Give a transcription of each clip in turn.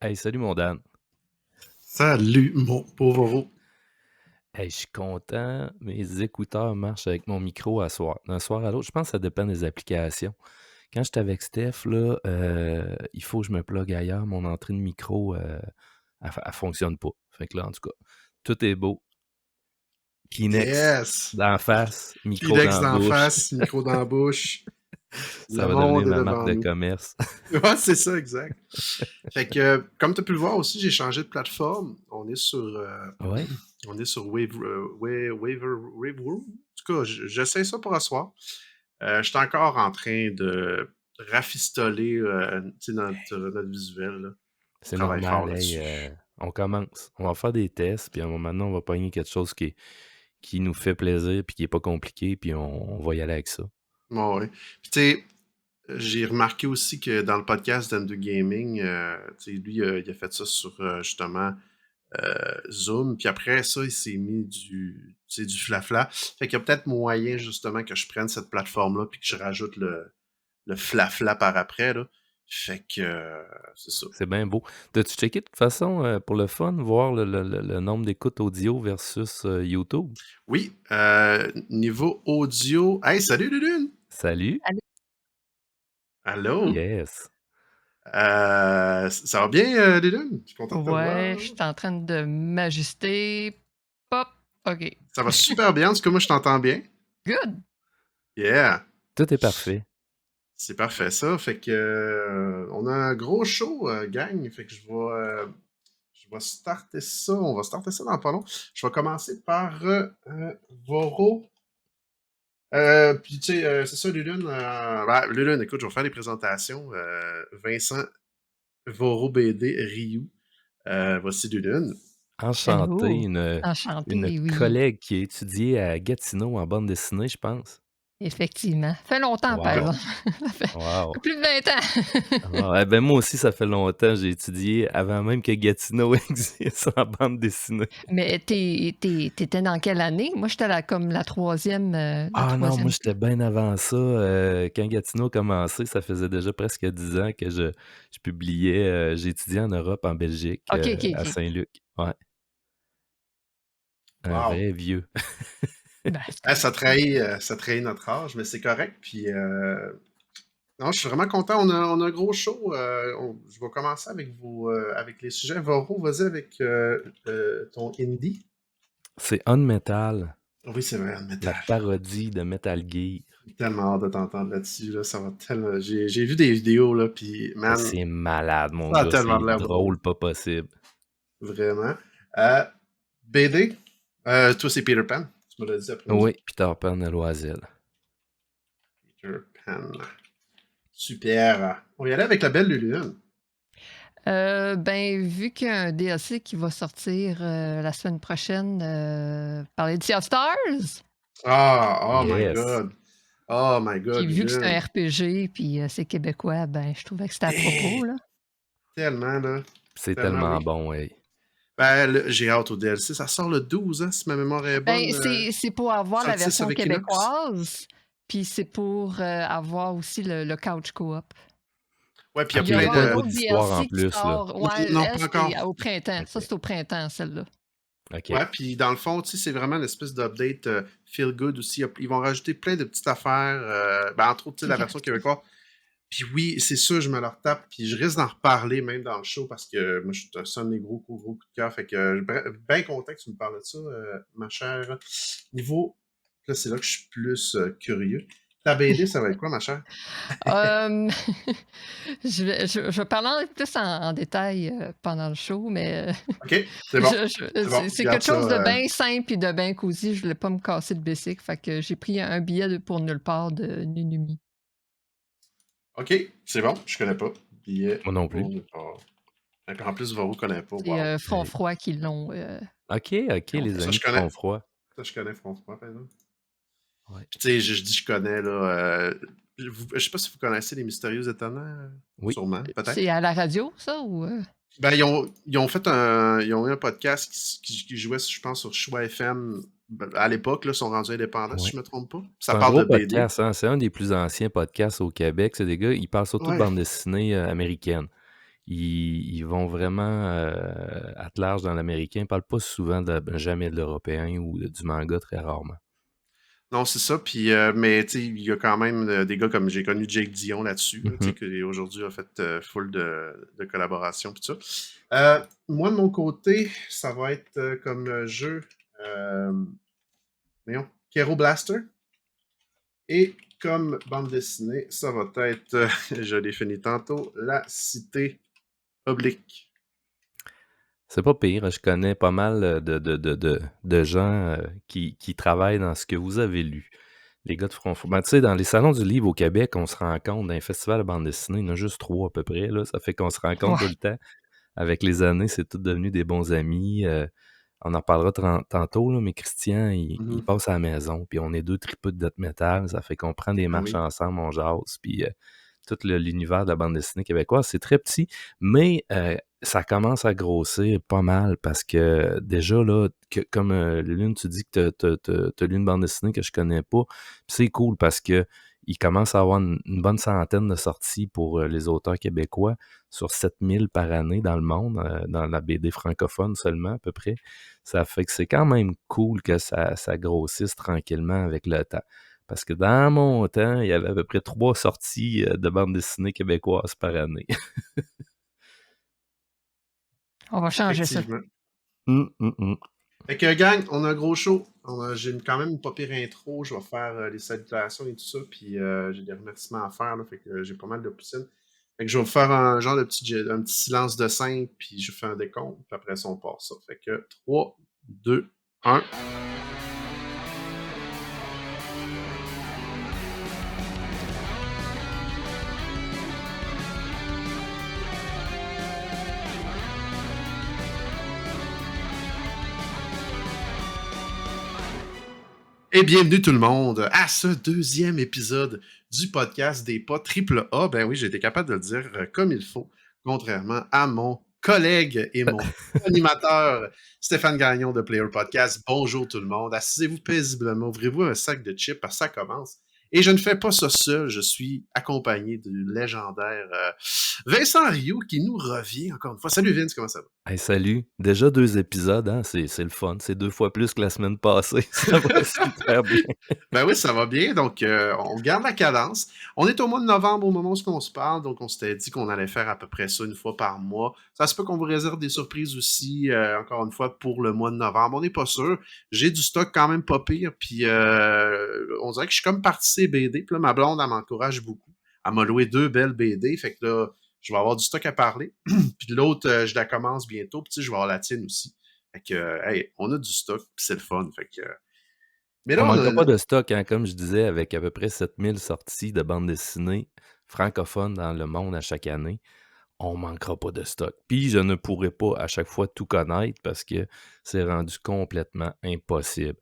Hey, salut mon Dan. Salut, mon pauvre Ro. Hey, je suis content. Mes écouteurs marchent avec mon micro à soir. D'un soir à l'autre, je pense que ça dépend des applications. Quand j'étais avec Steph, là, il faut que je me plug ailleurs. Mon entrée de micro, elle fonctionne pas. Fait que là, en tout cas, tout est beau. Kleenex Yes! d'en face, micro Kleenex dans la d'en bouche. face, micro dans la bouche. Ça Le va devenir monde est ma marque devant de nous. commerce. Ouais, c'est ça, exact. Fait que, comme tu as pu le voir aussi, j'ai changé de plateforme. Ouais. On est sur Waveroom. En tout cas, j'essaie ça pour asseoir. Je suis encore en train de rafistoler tu sais, notre visuel. Là. Je C'est travaille fort normal. Hey, là-dessus. on commence. On va faire des tests, puis à un moment donné, on va pogner quelque chose qui nous fait plaisir, puis qui est pas compliqué, puis on va y aller avec ça. Bon, ouais. Puis tu sais, j'ai remarqué aussi que dans le podcast d'Undo Gaming, tu sais, lui, il a fait ça sur justement Zoom. Puis après ça, il s'est mis tu sais, du flafla. Fait qu'il y a peut-être moyen justement que je prenne cette plateforme-là puis que je rajoute le flafla par après. Là. Fait que c'est ça. C'est bien beau. T'as-tu checké de toute façon, pour le fun, voir le nombre d'écoutes audio versus YouTube? Oui, niveau audio. Hey, salut Lulune! Salut! Allô? Allô? Yes! Ça va bien, Lulune? Je suis content de te voir. Ouais, je suis en train de m'ajuster. Pop. OK. Ça va super bien, en tout cas, moi je t'entends bien. Good. Yeah! Tout est parfait. C'est parfait ça. Fait que on a un gros show, gang. Fait que je vais starter ça. On va starter ça dans pas long. Je vais commencer par Voro. Puis tu sais, c'est ça, Lulune. Lulune, écoute, je vais faire les présentations. Vincent, Voro BD, Ryu. Voici Lulune. Enchanté, Allô. une Enchantée, oui. collègue qui a étudié à Gatineau en bande dessinée, je pense. Effectivement. Fait longtemps, par Wow! exemple. Ça fait Wow! plus de 20 ans. Wow! Eh ben, moi aussi, ça fait longtemps. J'ai étudié avant même que Gatineau existe en bande dessinée. Mais t'étais dans quelle année? Moi, j'étais comme la troisième, Ah non, moi j'étais bien avant ça. Quand Gatineau a commencé, ça faisait déjà presque 10 ans que je publiais. J'ai étudié en Europe, en Belgique, OK, OK, à OK. Saint-Luc. Ouais, un Wow! vrai vieux. Ben, c'est Ah, correct. ça trahit notre âge, mais c'est correct. Puis non, je suis vraiment content. On a un gros show. Je vais commencer avec avec les sujets. Voro, vas-y avec ton indie. C'est Unmetal, Oui, c'est vrai, la Metal. parodie de Metal Gear. J'ai tellement hâte de t'entendre là-dessus. Là. Ça va tellement. J'ai vu des vidéos, là, puis man, C'est malade, mon ça a gars. tellement C'est de l'air drôle. drôle, pas possible. Vraiment. Euh, BD. Toi, c'est Peter Pan. Tu me l'as dit après Oui, midi. Peter Pan à Loisel. Peter Pan. Super. On va y aller avec la belle Lulune. Ben, vu qu'il y a un DLC qui va sortir la semaine prochaine par les Sea of Stars, Ah, oh my Yes. god. Oh my puis god, vu que c'est un Lulune. RPG, puis c'est québécois, ben, je trouvais que c'était à propos, Eh, là. tellement, là. C'est Tellement, tellement oui. bon, hey. Ben, j'ai hâte au DLC. Ça sort le 12, hein, si ma mémoire est Ben, bonne. c'est pour avoir Sur la le 6 version avec Inox. québécoise, puis c'est pour avoir aussi le couch co-op. Ouais, puis il y a OK, Il y il n'y a plein aura pas un un de. bout autre d'histoire en DLC qui plus, là. sort. Non, Ouais, non, elle, pas c'est encore. au printemps. Ça, OK, c'est au printemps, celle-là. OK. Ouais, puis dans le fond, tu sais, c'est vraiment une espèce d'update feel good aussi. Ils vont rajouter plein de petites affaires. Ben, entre autres, tu sais, C'est la version gratuit. québécoise. Puis oui, c'est sûr, je me leur tape. Puis je risque d'en reparler même dans le show parce que moi, je suis un de mes gros coups de cœur. Fait que je suis bien content que tu me parles de ça, ma chère. Niveau. Là, c'est là que je suis plus curieux. Ta BD, ça va être quoi, ma chère? Euh, je vais parler plus en détail pendant le show, mais OK, c'est bon. C'est bon. c'est Garde quelque ça. chose de bien simple et de bien cosy. Je voulais pas me casser le basic. Fait que j'ai pris un billet pour nulle part de Nunumi. OK, c'est bon. Je connais pas. Billet Moi non pour plus. nulle part. En plus, Varro connaît pas. C'est Wow. Front Hey. Froid qui l'ont OK, OK, les Ça, amis je de connais. Front Froid. Ça, je connais François, par exemple. Ouais. Puis, tu sais, je dis je connais, là. Je sais pas si vous connaissez les Mystérieux Étonnants. Oui. Sûrement, peut-être. C'est à la radio, ça, ou... Ben, ils ont fait ils ont eu un podcast qui jouait, je pense, sur Choix FM. À l'époque, là, ils sont rendus indépendants, si Ouais. je me trompe pas. Ça C'est un parle gros de BD. podcast, hein. C'est un des plus anciens podcasts au Québec. C'est des gars, ils parlent surtout de Ouais. bande dessinée américaine. ils vont vraiment at large dans l'américain. Ils parlent pas souvent jamais de l'européen ou du manga très rarement. Non, c'est ça. Puis, mais tu sais, il y a quand même des gars comme j'ai connu Jake Dion là-dessus, là, tu sais, Mhm. qui aujourd'hui a fait full de collaborations. Puis tout ça. Moi, de mon côté, ça va être comme jeu, euh, voyons, Kero Blaster. Et comme bande dessinée, ça va être, je l'ai fini tantôt, La Cité Oblique. C'est pas pire. Je connais pas mal de gens qui travaillent dans ce que vous avez lu. Les gars de Front Fou. Ben, tu sais, dans les salons du livre au Québec, on se rend compte, dans les festivals de bande dessinée, il y en a juste 3 à peu près. Là. Ça fait qu'on se rend compte tout Ouais. le temps. Avec les années, c'est tout devenu des bons amis. On en parlera tantôt, là, mais Christian, il Mhm. passe à la maison, puis on est 2 tripeux de death metal. Ça fait qu'on prend des Ah marches oui. ensemble, on jase, puis tout l'univers de la bande dessinée québécoise, c'est très petit, mais ça commence à grossir pas mal parce que déjà, là, comme Lune, tu dis que t'as lu une bande dessinée que je connais pas, puis c'est cool parce que il commence à avoir une bonne centaine de sorties pour les auteurs québécois sur 7000 par année dans le monde, dans la BD francophone seulement à peu près. Ça fait que c'est quand même cool que ça grossisse tranquillement avec le temps. Parce que dans mon temps, il y avait à peu près 3 sorties de bandes dessinées québécoises par année. On va changer ça. Effectivement. Hum, hum, hum. Fait que, gang, on a un gros show. J'ai quand même une pas pire intro. Je vais faire les salutations et tout ça. Puis j'ai des remerciements à faire. Là, fait que j'ai pas mal de poussines. Fait que je vais vous faire un genre de un petit silence de scène. Puis je fais un décompte. Puis après ça, on part ça. Fait que 3, 2, 1. Et bienvenue tout le monde à ce deuxième épisode du podcast des pas triple A. Ben oui, j'ai été capable de le dire comme il faut, contrairement à mon collègue et mon animateur Stéphane Gagnon de Player Podcast. Bonjour tout le monde. Assisez-vous paisiblement, ouvrez-vous un sac de chips parce que ça commence. Et je ne fais pas ça seul, je suis accompagné du légendaire Vincent Rioux qui nous revient encore une fois. Salut Vince, comment ça va? Hey, salut! Déjà 2 épisodes, hein? C'est le fun. C'est 2 fois plus que la semaine passée. Ça va super bien. Ben oui, ça va bien. Donc, on garde la cadence. On est au mois de novembre au moment où on se parle. Donc, on s'était dit qu'on allait faire à peu près ça une fois par mois. Ça se peut qu'on vous réserve des surprises aussi, encore une fois, pour le mois de novembre. On n'est pas sûr. J'ai du stock quand même pas pire. Puis, on dirait que je suis comme parti ces BD. Puis là, ma blonde, elle m'encourage beaucoup. Elle m'a loué 2 belles BD. Fait que là, je vais avoir du stock à parler. Puis l'autre, je la commence bientôt. Puis tu sais, je vais avoir la tienne aussi. Fait que, hey, on a du stock. Puis c'est le fun. Fait que... Mais On là, manquera pas de stock, hein, comme je disais, avec à peu près 7000 sorties de bandes dessinées francophones dans le monde à chaque année. On manquera pas de stock. Puis je ne pourrai pas à chaque fois tout connaître parce que c'est rendu complètement impossible.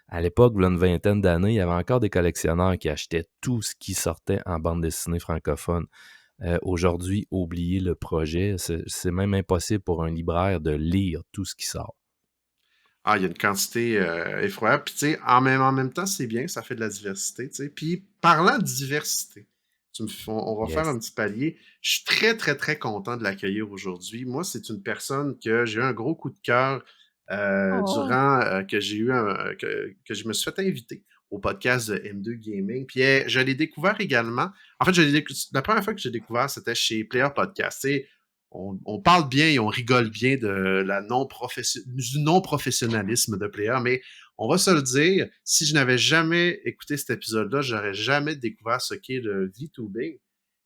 À l'époque, il y a une vingtaine d'années, il y avait encore des collectionneurs qui achetaient tout ce qui sortait en bande dessinée francophone. Aujourd'hui, oubliez le projet. C'est même impossible pour un libraire de lire tout ce qui sort. Ah, il y a une quantité effroyable. Puis, tu sais, en même temps, c'est bien, ça fait de la diversité, tu sais. Puis, parlant de diversité, on va faire Yes. un petit palier. Je suis très, très, très content de l'accueillir aujourd'hui. Moi, c'est une personne que j'ai eu un gros coup de cœur Oh. durant que j'ai eu que je me suis fait inviter au podcast de M2 Gaming. Puis, je l'ai découvert également. En fait, la première fois que j'ai découvert, c'était chez Player Podcast. Tu sais, on parle bien et on rigole bien de du non-professionnalisme de Player, mais on va se le dire, si je n'avais jamais écouté cet épisode-là, j'aurais jamais découvert ce qu'est le VTubing.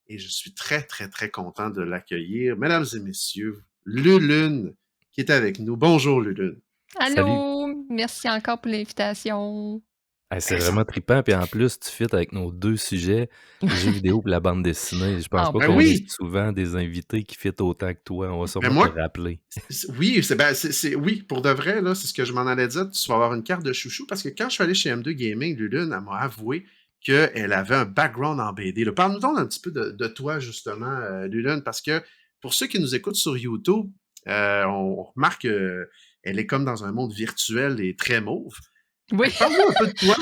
Et je suis très, très, très content de l'accueillir. Mesdames et messieurs, Lulune qui est avec nous. Bonjour, Lulune. Salut! Allô, merci encore pour l'invitation. Hey, c'est Hey, ça... vraiment trippant, puis en plus, tu fites avec nos 2 sujets, les jeux vidéo et la bande dessinée. Je pense En pas Ben qu'on ait oui! souvent des invités qui fitent autant que toi. On va Ben sûrement te moi, rappeler. oui, oui, pour de vrai, là, c'est ce que je m'en allais dire. Tu vas avoir une carte de chouchou parce que quand je suis allé chez M2 Gaming, Lulune, elle m'a avoué qu'elle avait un background en BD. Là, parle-nous donc un petit peu de toi, justement, Lulune, parce que pour ceux qui nous écoutent sur YouTube, on remarque qu'elle est comme dans un monde virtuel et très mauve. Oui. Parle-nous un peu de toi.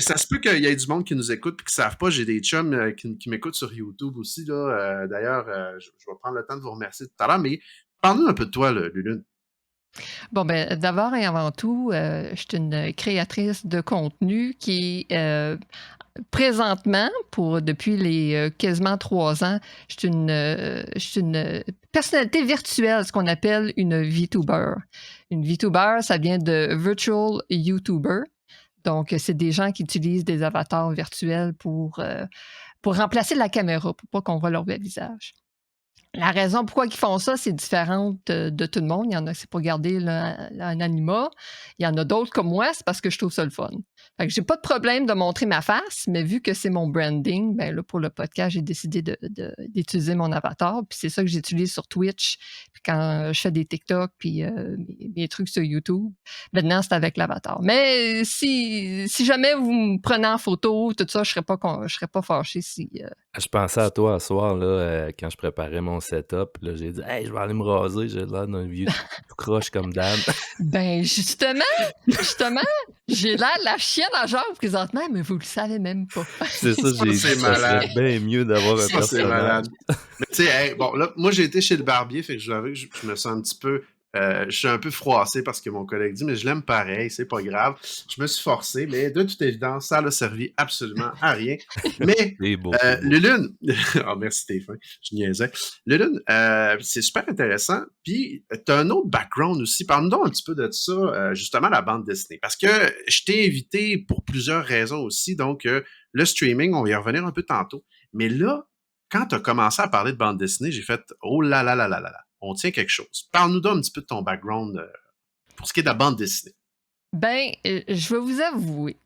Ça se peut qu'il y ait du monde qui nous écoute et qui ne savent pas. J'ai des chums qui m'écoutent sur YouTube aussi. Là. D'ailleurs, je vais prendre le temps de vous remercier tout à l'heure, mais parle-nous un peu de toi, là, Lulune. Bon, ben, d'abord et avant tout, je suis une créatrice de contenu qui, présentement, depuis les quasiment 3 ans, je suis une personnalité virtuelle, ce qu'on appelle une VTuber. Une VTuber, ça vient de Virtual YouTuber. Donc, c'est des gens qui utilisent des avatars virtuels pour remplacer la caméra, pour pas qu'on voit leur vrai visage. La raison pourquoi ils font ça, c'est différente de tout le monde. Il y en a, c'est pour garder un anima. Il y en a d'autres comme moi, c'est parce que je trouve ça le fun. Fait que j'ai pas de problème de montrer ma face, mais vu que c'est mon branding, ben là, pour le podcast, j'ai décidé d'utiliser mon avatar. Puis c'est ça que j'utilise sur Twitch. Puis quand je fais des TikTok, puis mes trucs sur YouTube, maintenant, c'est avec l'avatar. Mais si jamais vous me prenez en photo, tout ça, je serais pas fâchée si... Je pensais à toi ce soir, là, quand je préparais mon setup. Là, j'ai dit, hey, je vais aller me raser. J'ai l'air d'un vieux tout croche comme Dan. Ben, justement, j'ai l'air de la chienne à genre présentement, mais vous le savez même pas. C'est ça, j'ai dit, c'est ça malade. serait bien mieux d'avoir un Ça, c'est personnage. malade. Mais tu sais, hey, bon, là, moi, j'ai été chez le barbier, fait que je dois avouer que je me sens un petit peu... je suis un peu froissé parce que mon collègue dit, mais je l'aime pareil, c'est pas grave. Je me suis forcé, mais de toute évidence, ça n'a servi absolument à rien. Mais, C'est beau, c'est beau. Lulune, oh, merci Stéphane, je niaisais. Lulune, c'est super intéressant. Puis, tu as un autre background aussi. Parle-nous donc un petit peu de ça, justement, la bande dessinée. Parce que je t'ai invité pour plusieurs raisons aussi. Donc, le streaming, on va y revenir un peu tantôt. Mais là, quand tu as commencé à parler de bande dessinée, j'ai fait, oh là là là là là là. On tient quelque chose. Parle-nous donc un petit peu de ton background pour ce qui est de la bande dessinée. Ben, je vais vous avouer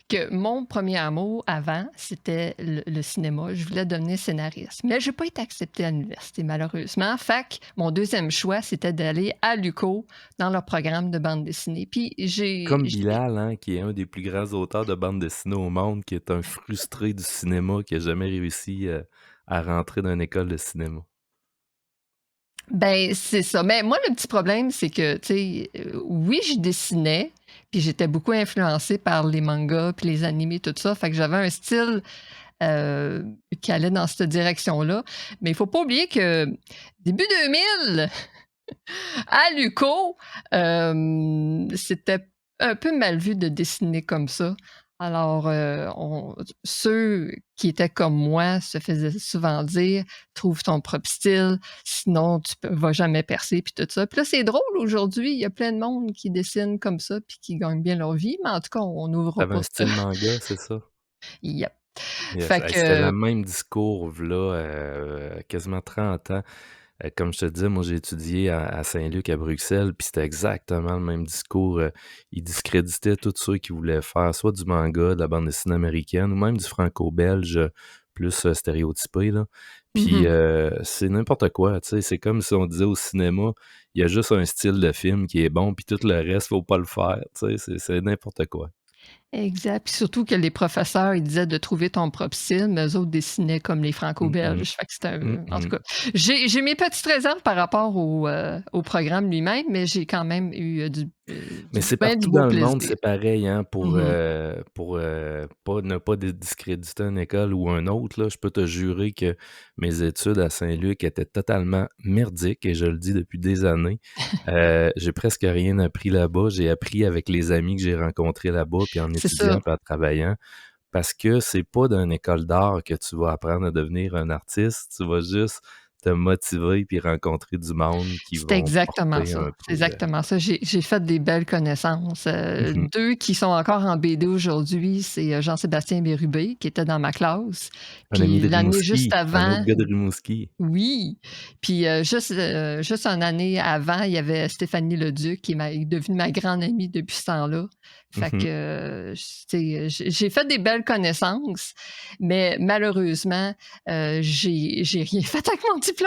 que mon premier amour avant, c'était le cinéma. Je voulais devenir scénariste. Mais je n'ai pas été acceptée à l'université, malheureusement. Fait que mon deuxième choix, c'était d'aller à l'UQO dans leur programme de bande dessinée. Puis Comme Bilal, hein, qui est un des plus grands auteurs de bande dessinée au monde, qui est un frustré du cinéma, qui n'a jamais réussi à rentrer dans une école de cinéma. Ben, c'est ça. Mais moi, le petit problème, c'est que, tu sais, oui, je dessinais, puis j'étais beaucoup influencée par les mangas, puis les animés, tout ça. Fait que j'avais un style qui allait dans cette direction-là. Mais il faut pas oublier que début 2000, à l'UQO, c'était un peu mal vu de dessiner comme ça. Alors, ceux qui étaient comme moi se faisaient souvent dire « Trouve ton propre style, sinon tu ne vas jamais percer », puis tout ça. Puis là, c'est drôle, aujourd'hui, il y a plein de monde qui dessine comme ça puis qui gagnent bien leur vie, mais en tout cas, on n'ouvre T'avais pas un ça. style manga, c'est ça? Yep. Yes. Fait Hey, c'était que, le même discours, là, quasiment 30 ans. Comme je te disais, moi, j'ai étudié à Saint-Luc, à Bruxelles, puis c'était exactement le même discours. Ils discréditaient tous ceux qui voulaient faire soit du manga, de la bande dessinée américaine, ou même du franco-belge plus stéréotypé, là. Puis c'est n'importe quoi, tu sais. C'est comme si on disait au cinéma, il y a juste un style de film qui est bon, puis tout le reste, faut pas le faire, tu sais. C'est n'importe quoi. exact. Puis surtout que les professeurs, ils disaient de trouver ton propre style, mais eux autres dessinaient comme les franco-belges. Fait que c'était en tout cas, j'ai mes petites réserves par rapport au programme lui-même, mais j'ai quand même eu Mais c'est ben du partout beau dans le monde, plaisir. c'est pareil, hein, pour Mhm. ne pas discréditer une école ou un autre, là. Je peux te jurer que mes études à Saint-Luc étaient totalement merdiques et je le dis depuis des années. J'ai presque rien appris là-bas. J'ai appris avec les amis que j'ai rencontrés là-bas, puis en C'est ça. étudiant, puis en travaillant, parce que c'est pas dans une école d'art que tu vas apprendre à devenir un artiste. Tu vas juste te motiver puis rencontrer du monde qui C'est vont exactement porter ça. un C'est peu, exactement ça. J'ai fait des belles connaissances. mmh 2 qui sont encore en BD aujourd'hui, c'est Jean-Sébastien Bérubé, qui était dans ma classe. Un ami Puis de l'année juste Rimouski, un autre avant, gars de Rimouski. oui. Puis juste une année avant, il y avait Stéphanie Leduc qui est devenue ma grande amie depuis ce temps-là. Fait que, Mmh j'ai fait des belles connaissances, mais malheureusement, j'ai rien fait avec mon diplôme.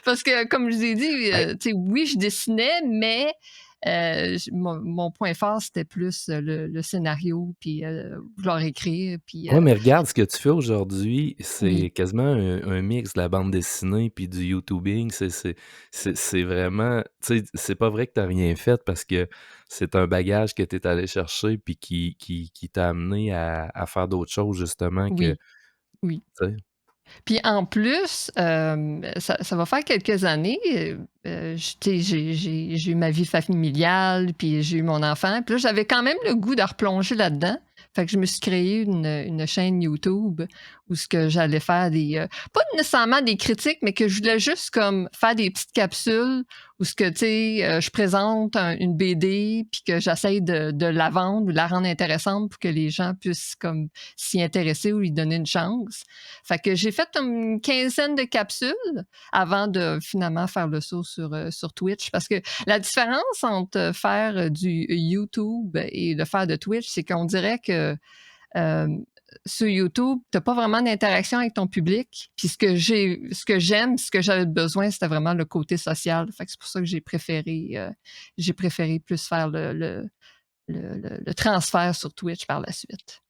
Parce que, comme je vous ai dit, tu sais, oui, je dessinais, mais mon point fort, c'était plus le scénario, puis vouloir écrire, puis Ouais, mais regarde ce que tu fais aujourd'hui, oui, c'est quasiment un mix de la bande dessinée puis du YouTubing. C'est vraiment, tu sais, c'est pas vrai que t'as rien fait parce que c'est un bagage que tu es allé chercher puis qui t'a amené à faire d'autres choses justement que, oui, oui. tu sais. Puis en plus, ça va faire quelques années, tu sais, j'ai eu ma vie familiale, puis j'ai eu mon enfant. Puis là, j'avais quand même le goût de replonger là-dedans. Fait que je me suis créé une chaîne YouTube où ce que j'allais faire pas nécessairement des critiques, mais que je voulais juste comme faire des petites capsules où ce que, tu sais, je présente une BD, puis que j'essaye de la vendre ou de la rendre intéressante pour que les gens puissent comme s'y intéresser ou lui donner une chance. Fait que j'ai fait une quinzaine de capsules avant de finalement faire le saut sur Twitch. Parce que la différence entre faire du YouTube et de faire de Twitch, c'est qu'on dirait que euh, sur YouTube, tu n'as pas vraiment d'interaction avec ton public. Puis ce que j'aime, ce que j'avais besoin, c'était vraiment le côté social. Fait que c'est pour ça que j'ai préféré plus faire le transfert sur Twitch par la suite.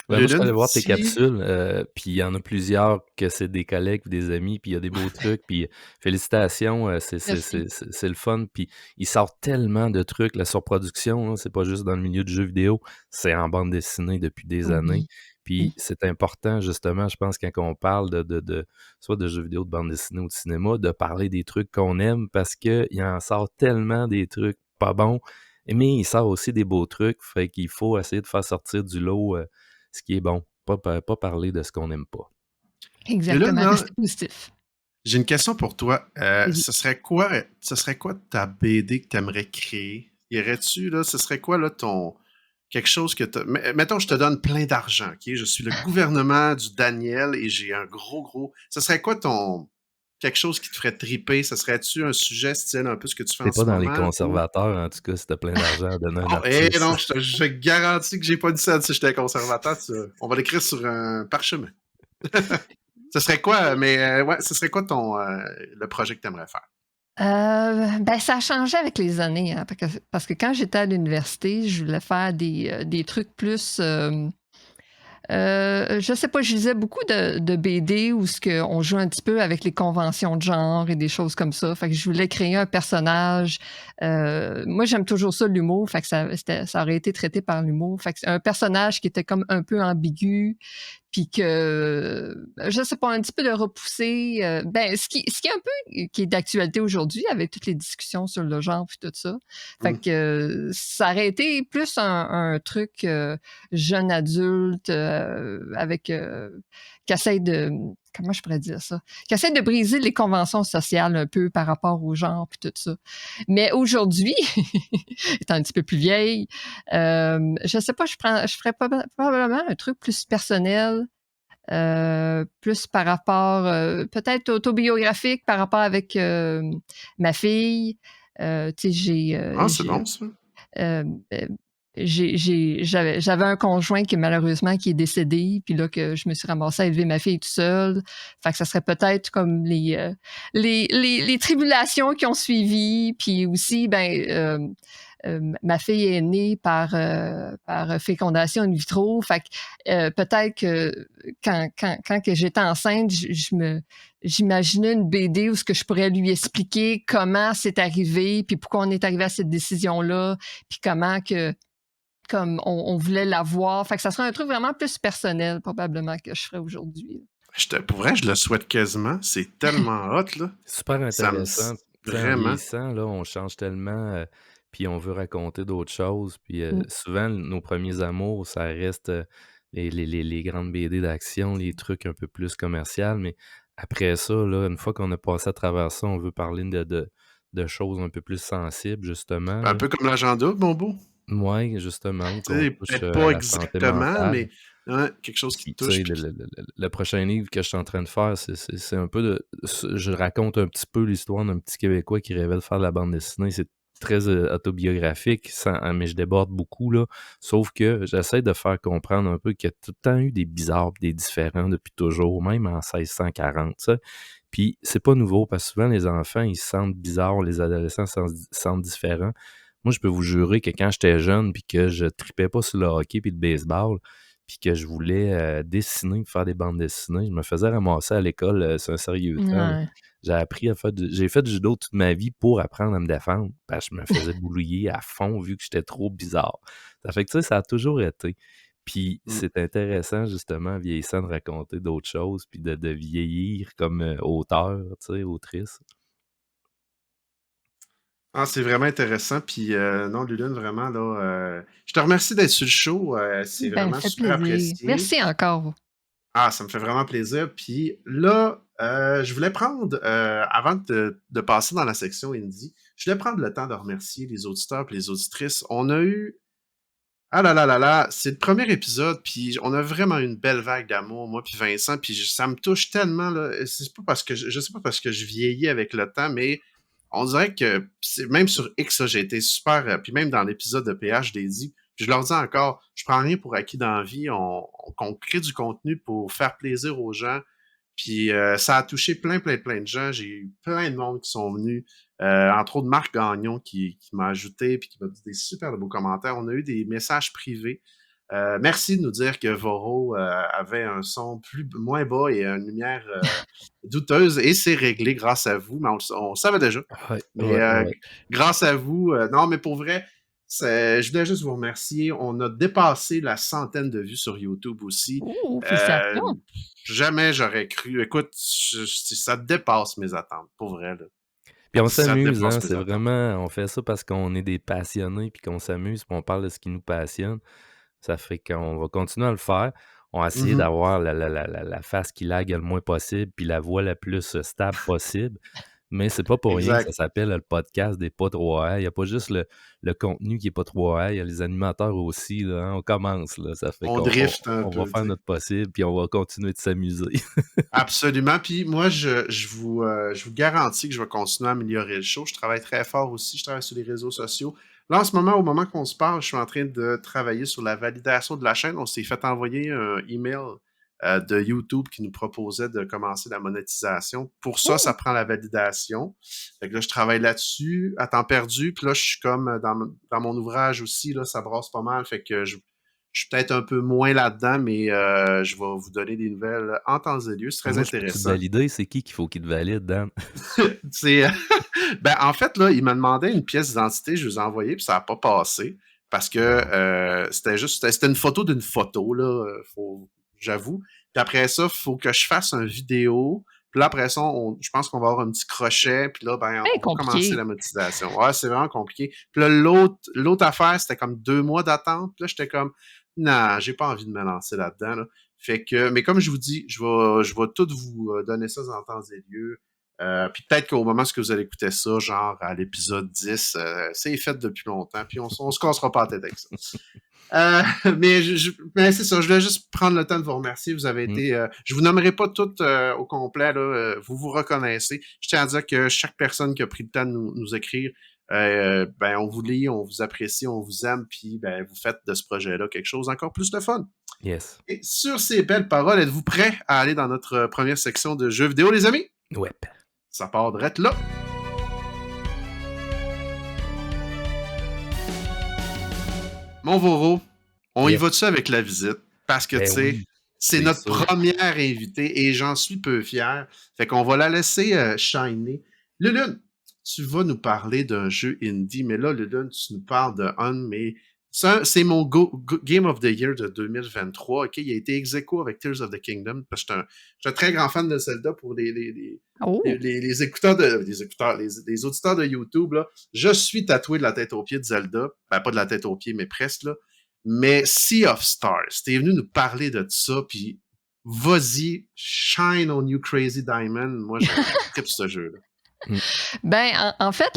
Ben, moi, je suis allé Lulune, voir tes si... capsules, puis il y en a plusieurs que c'est des collègues ou des amis, puis il y a des beaux trucs, puis félicitations, Merci. c'est le fun, puis ils sortent tellement de trucs, la surproduction, là, c'est pas juste dans le milieu du jeu vidéo, c'est en bande dessinée depuis des années, Oui, puis oui, c'est important justement, je pense, quand on parle soit de jeux vidéo, de bande dessinée ou de cinéma, de parler des trucs qu'on aime, parce qu'il en sort tellement des trucs pas bons, mais il sort aussi des beaux trucs, fait qu'il faut essayer de faire sortir du lot, ce qui est bon, pas parler de ce qu'on n'aime pas. Lulune, exactement. là, Rester positif. j'ai une question pour toi. Vas-y. Ce serait quoi ta BD que tu aimerais créer? Y aurait-tu, là, ce serait quoi, là, quelque chose que tu mettons, je te donne plein d'argent, OK? Je suis le gouvernement du Daniel et j'ai un gros... Ce serait quoi quelque chose qui te ferait triper? Ce serait-tu un sujet style un peu ce que tu fais T'es en pas ce dans les moment ou... conservateurs, en tout cas, si tu plein d'argent à donner à un Oh, artiste. non, je garantis que j'ai pas dit ça si j'étais conservateur. On va l'écrire sur un parchemin. Ce serait quoi, mais ouais, ce serait quoi le projet que tu aimerais faire? Ben, ça a changé avec les années, hein, parce que quand j'étais à l'université, je voulais faire des trucs plus je sais pas, je lisais beaucoup de BD où on joue un petit peu avec les conventions de genre et des choses comme ça. Fait que je voulais créer un personnage. Moi, j'aime toujours ça, l'humour. Fait que ça aurait été traité par l'humour. Fait que c'est un personnage qui était comme un peu ambigu, puis que, je sais pas, un petit peu de repousser. Ben, ce qui est un peu qui est d'actualité aujourd'hui avec toutes les discussions sur le genre puis tout ça. Fait Hmm. que ça aurait été plus un truc jeune adulte avec qui essaie de comment je pourrais dire ça, qui essaie de briser les conventions sociales un peu par rapport au genre puis tout ça. Mais aujourd'hui, étant un petit peu plus vieille, je sais pas, je ferais probablement un truc plus personnel, plus par rapport, peut-être autobiographique par rapport avec ma fille. Tu sais, Ah, c'est bon, ça. euh, euh, j'avais un conjoint qui malheureusement qui est décédé, puis là que je me suis ramassée à élever ma fille toute seule. Fait que ça serait peut-être comme les tribulations qui ont suivi, puis aussi ben ma fille est née par fécondation in vitro. Fait que peut-être que quand que j'étais enceinte, j'imaginais une BD où ce que je pourrais lui expliquer comment c'est arrivé, puis pourquoi on est arrivé à cette décision-là, puis comment que comme on voulait la voir. Fait que ça serait un truc vraiment plus personnel, probablement, que je ferais aujourd'hui. Pour vrai, je le souhaite quasiment. C'est tellement hot, là. C'est super Ça me... intéressant. Tu sais, en Vraiment. vieillissant, là, on change tellement, puis on veut raconter d'autres choses. Puis Mm. souvent, nos premiers amours, ça reste les grandes BD d'action, les trucs un peu plus commerciaux. Mais après ça, là, une fois qu'on a passé à travers ça, on veut parler de choses un peu plus sensibles, justement. Un Là. peu comme l'agenda, bon beau. Ouais, justement, où Tu qu'on sais, touche peut-être à pas la santé exactement, mentale. mais ouais, quelque chose qui Puis, te tu sais, touche. Puis le prochain livre que je suis en train de faire, c'est un peu je raconte un petit peu l'histoire d'un petit Québécois qui rêvait de faire de la bande dessinée. C'est très autobiographique, mais je déborde beaucoup, là. Sauf que j'essaie de faire comprendre un peu qu'il y a tout le temps eu des bizarres, pis des différents depuis toujours, même en 1640, tu sais. Puis c'est pas nouveau parce que souvent les enfants, ils se sentent bizarres, les adolescents se sentent différents. Moi, je peux vous jurer que quand j'étais jeune puis que je tripais pas sur le hockey puis le baseball, puis que je voulais dessiner, faire des bandes dessinées, je me faisais ramasser à l'école sur un sérieux temps. Ouais. J'ai appris à faire j'ai fait du judo toute ma vie pour apprendre à me défendre, parce que je me faisais boulier à fond vu que j'étais trop bizarre. Ça fait que, tu sais, ça a toujours été. Puis Mm. c'est intéressant, justement, vieillissant, de raconter d'autres choses, puis de vieillir comme auteur, tu sais, autrice. Ah, c'est vraiment intéressant. Puis non, Lulune, vraiment, là, je te remercie d'être sur le show. C'est Ben, vraiment ça fait super plaisir. apprécié. Merci encore. Ah, ça me fait vraiment plaisir. Puis là, je voulais prendre, avant de passer dans la section indie, je voulais prendre le temps de remercier les auditeurs et les auditrices. On a eu, ah là là là là, c'est le premier épisode, puis on a vraiment une belle vague d'amour, moi puis Vincent, puis ça me touche tellement, là. C'est pas parce que, je sais pas parce que je vieillis avec le temps, mais on dirait que, même sur X, là, j'ai été super, puis même dans l'épisode de PH, je l'ai dit, puis je leur dis encore, je prends rien pour acquis dans la vie, qu'on crée du contenu pour faire plaisir aux gens, puis ça a touché plein de gens. J'ai eu plein de monde qui sont venus, entre autres Marc Gagnon qui m'a ajouté puis qui m'a dit des super de beaux commentaires. On a eu des messages privés. Merci de nous dire que Voro avait un son moins bas et une lumière douteuse, et c'est réglé grâce à vous, mais on le savait déjà. Ouais, Mais ouais, ouais. grâce à vous, non, mais pour vrai, je voulais juste vous remercier. On a dépassé la 100aine de vues sur YouTube aussi. Oh, Euh, félicitations. Jamais j'aurais cru. Écoute, ça dépasse mes attentes, pour vrai, là. Puis on Ça s'amuse, hein, dépasse mes c'est attentes. vraiment, on fait ça parce qu'on est des passionnés puis qu'on s'amuse, puis on parle de ce qui nous passionne. Ça fait qu'on va continuer à le faire. On va essayer Mhm. d'avoir la face qui lag le moins possible, puis la voix la plus stable possible. Mais c'est pas pour rien que ça Exact. s'appelle le podcast des pas 3A. Il y a pas juste le contenu qui est pas 3A, il y a les animateurs aussi, là, hein. On commence, là. Ça fait On qu'on drift un on va peu, faire tu sais. notre possible, puis on va continuer de s'amuser. Absolument. Puis moi, je vous garantis que je vais continuer à améliorer le show. Je travaille très fort aussi. Je travaille sur les réseaux sociaux. Là, en ce moment, au moment qu'on se parle, je suis en train de travailler sur la validation de la chaîne. On s'est fait envoyer un email de YouTube qui nous proposait de commencer la monétisation. Pour ça, ça Oh, prend la validation. Fait que là, je travaille là-dessus à temps perdu. Puis là, je suis comme dans mon ouvrage aussi, là, ça brasse pas mal. Fait que je suis peut-être un peu moins là-dedans, mais je vais vous donner des nouvelles en temps et lieu. C'est très Moi, je peux-tu te intéressant. valider? C'est qui qu'il faut qu'il te valide, Dan? C'est, ben, en fait, là, il m'a demandé une pièce d'identité, je vous ai envoyé, puis ça n'a pas passé. Parce que Bon. c'était une photo d'une photo, là, j'avoue. Puis après ça, il faut que je fasse une vidéo. Puis là, après ça, je pense qu'on va avoir un petit crochet. Puis là, ben, bien on va commencer compliqué. la monétisation. Ouais, c'est vraiment compliqué. Puis là, l'autre affaire, c'était comme 2 mois d'attente. Puis là, j'étais comme, non, j'ai pas envie de me lancer là-dedans, là. Fait que, mais comme je vous dis, je vais tout vous donner ça en temps et lieu. Puis peut-être qu'au moment où vous allez écouter ça, genre à l'épisode 10, c'est fait depuis longtemps, puis on se cassera pas la tête avec ça. Mais, mais c'est ça, je voulais juste prendre le temps de vous remercier. Vous avez Mmh. été. Je vous nommerai pas toutes au complet, là, vous vous reconnaissez. Je tiens à dire que chaque personne qui a pris le temps de nous écrire, ben, on vous lit, on vous apprécie, on vous aime, puis ben, vous faites de ce projet-là quelque chose encore plus de fun. Yes. Et sur ces belles paroles, êtes-vous prêts à aller dans notre première section de jeux vidéo, les amis? Ouais. Ça part direct là. Mon Voro, on y Yes. va-tu avec la visite? Parce que, tu Ben sais, oui, c'est c'est notre sûr. première invitée et j'en suis peu fier. Fait qu'on va la laisser shiner. Lulune, tu vas nous parler d'un jeu indie, mais là, Lulune, tu nous parles de un de mes... C'est mon Game of the Year de 2023. OK? Il a été ex aequo avec Tears of the Kingdom parce que je suis un très grand fan de Zelda pour Oh, les écouteurs les auditeurs de YouTube, là. Je suis tatoué de la tête aux pieds de Zelda. Ben, pas de la tête aux pieds, mais presque, là. Mais Sea of Stars, t'es venu nous parler de ça, puis vas-y, shine on you crazy diamond. Moi, je tripe ce jeu-là. Mmh. ben, en fait,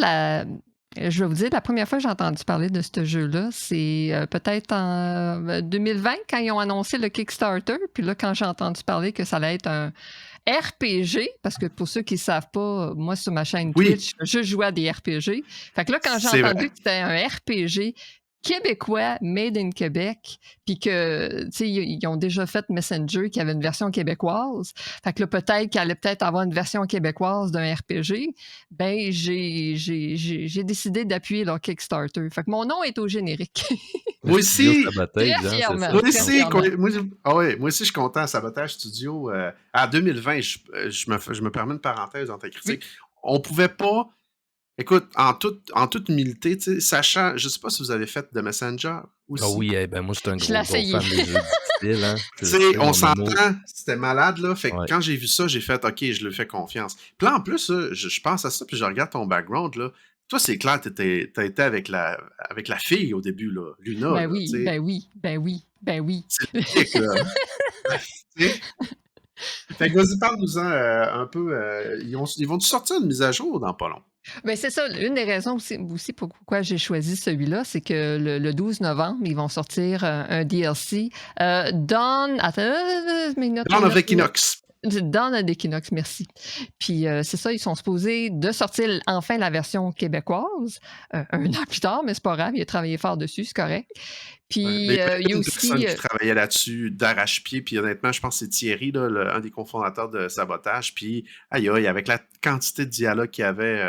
je vais vous dire, la première fois que j'ai entendu parler de ce jeu-là, c'est peut-être en 2020, quand ils ont annoncé le Kickstarter. Puis là, quand j'ai entendu parler que ça allait être un RPG, parce que pour ceux qui ne savent pas, moi, sur ma chaîne Oui, Twitch, je joue à des RPG. Fait que là, quand j'ai c'est entendu vrai. que c'était un RPG, québécois, made in Québec, puis que, tu sais, ils ont déjà fait Messenger qui avait une version québécoise. Fait que là, peut-être qu'elle allait peut-être avoir une version québécoise d'un RPG. Ben, j'ai décidé d'appuyer leur Kickstarter. Fait que mon nom est au générique. Moi Studio aussi, Sabotage, Très hein, c'est fièrement, ça? moi très aussi, fièrement. moi aussi, je suis content. Sabotage Studio. En 2020, je me permets une parenthèse dans ta Oui, critique. On pouvait pas. Écoute, en toute humilité, tu sais, sachant, je sais pas si vous avez fait de Messenger Ah aussi. oui, ben moi, j'étais un je l'ai gros essayé. fan des jeux difficiles, hein. Tu Tu le sais, sais, on mon amour. s'entend, c'était malade, là. Fait que Ouais. quand j'ai vu ça, j'ai fait, OK, je lui fais confiance. Puis là, en plus, là, je pense à ça, puis je regarde ton background, là. Toi, c'est clair, t'as été avec la fille au début, là, Luna, Ben là, oui, tu sais. ben oui, ben oui, ben oui. C'est logique, là. Tu sais. Fait que vas-y, parle-nous-en un peu. Ils vont-tu sortir une mise à jour dans pas long? Ben c'est ça, une des raisons aussi pourquoi j'ai choisi celui-là, c'est que le 12 novembre, ils vont sortir un DLC. Dawn, attends, mes notes, Dawn mes of notes, mes notes. Equinox. Dawn of Equinox, merci. Puis c'est ça, ils sont supposés de sortir enfin la version québécoise, un an plus tard, mais c'est pas grave, il a travaillé fort dessus, c'est correct. Puis Ouais. Mais il y a il y a une personne aussi... qui travaillait là-dessus d'arrache-pied, puis honnêtement, je pense que c'est Thierry, là, un des cofondateurs de Sabotage, puis aïe aïe, avec la quantité de dialogue qu'il y avait,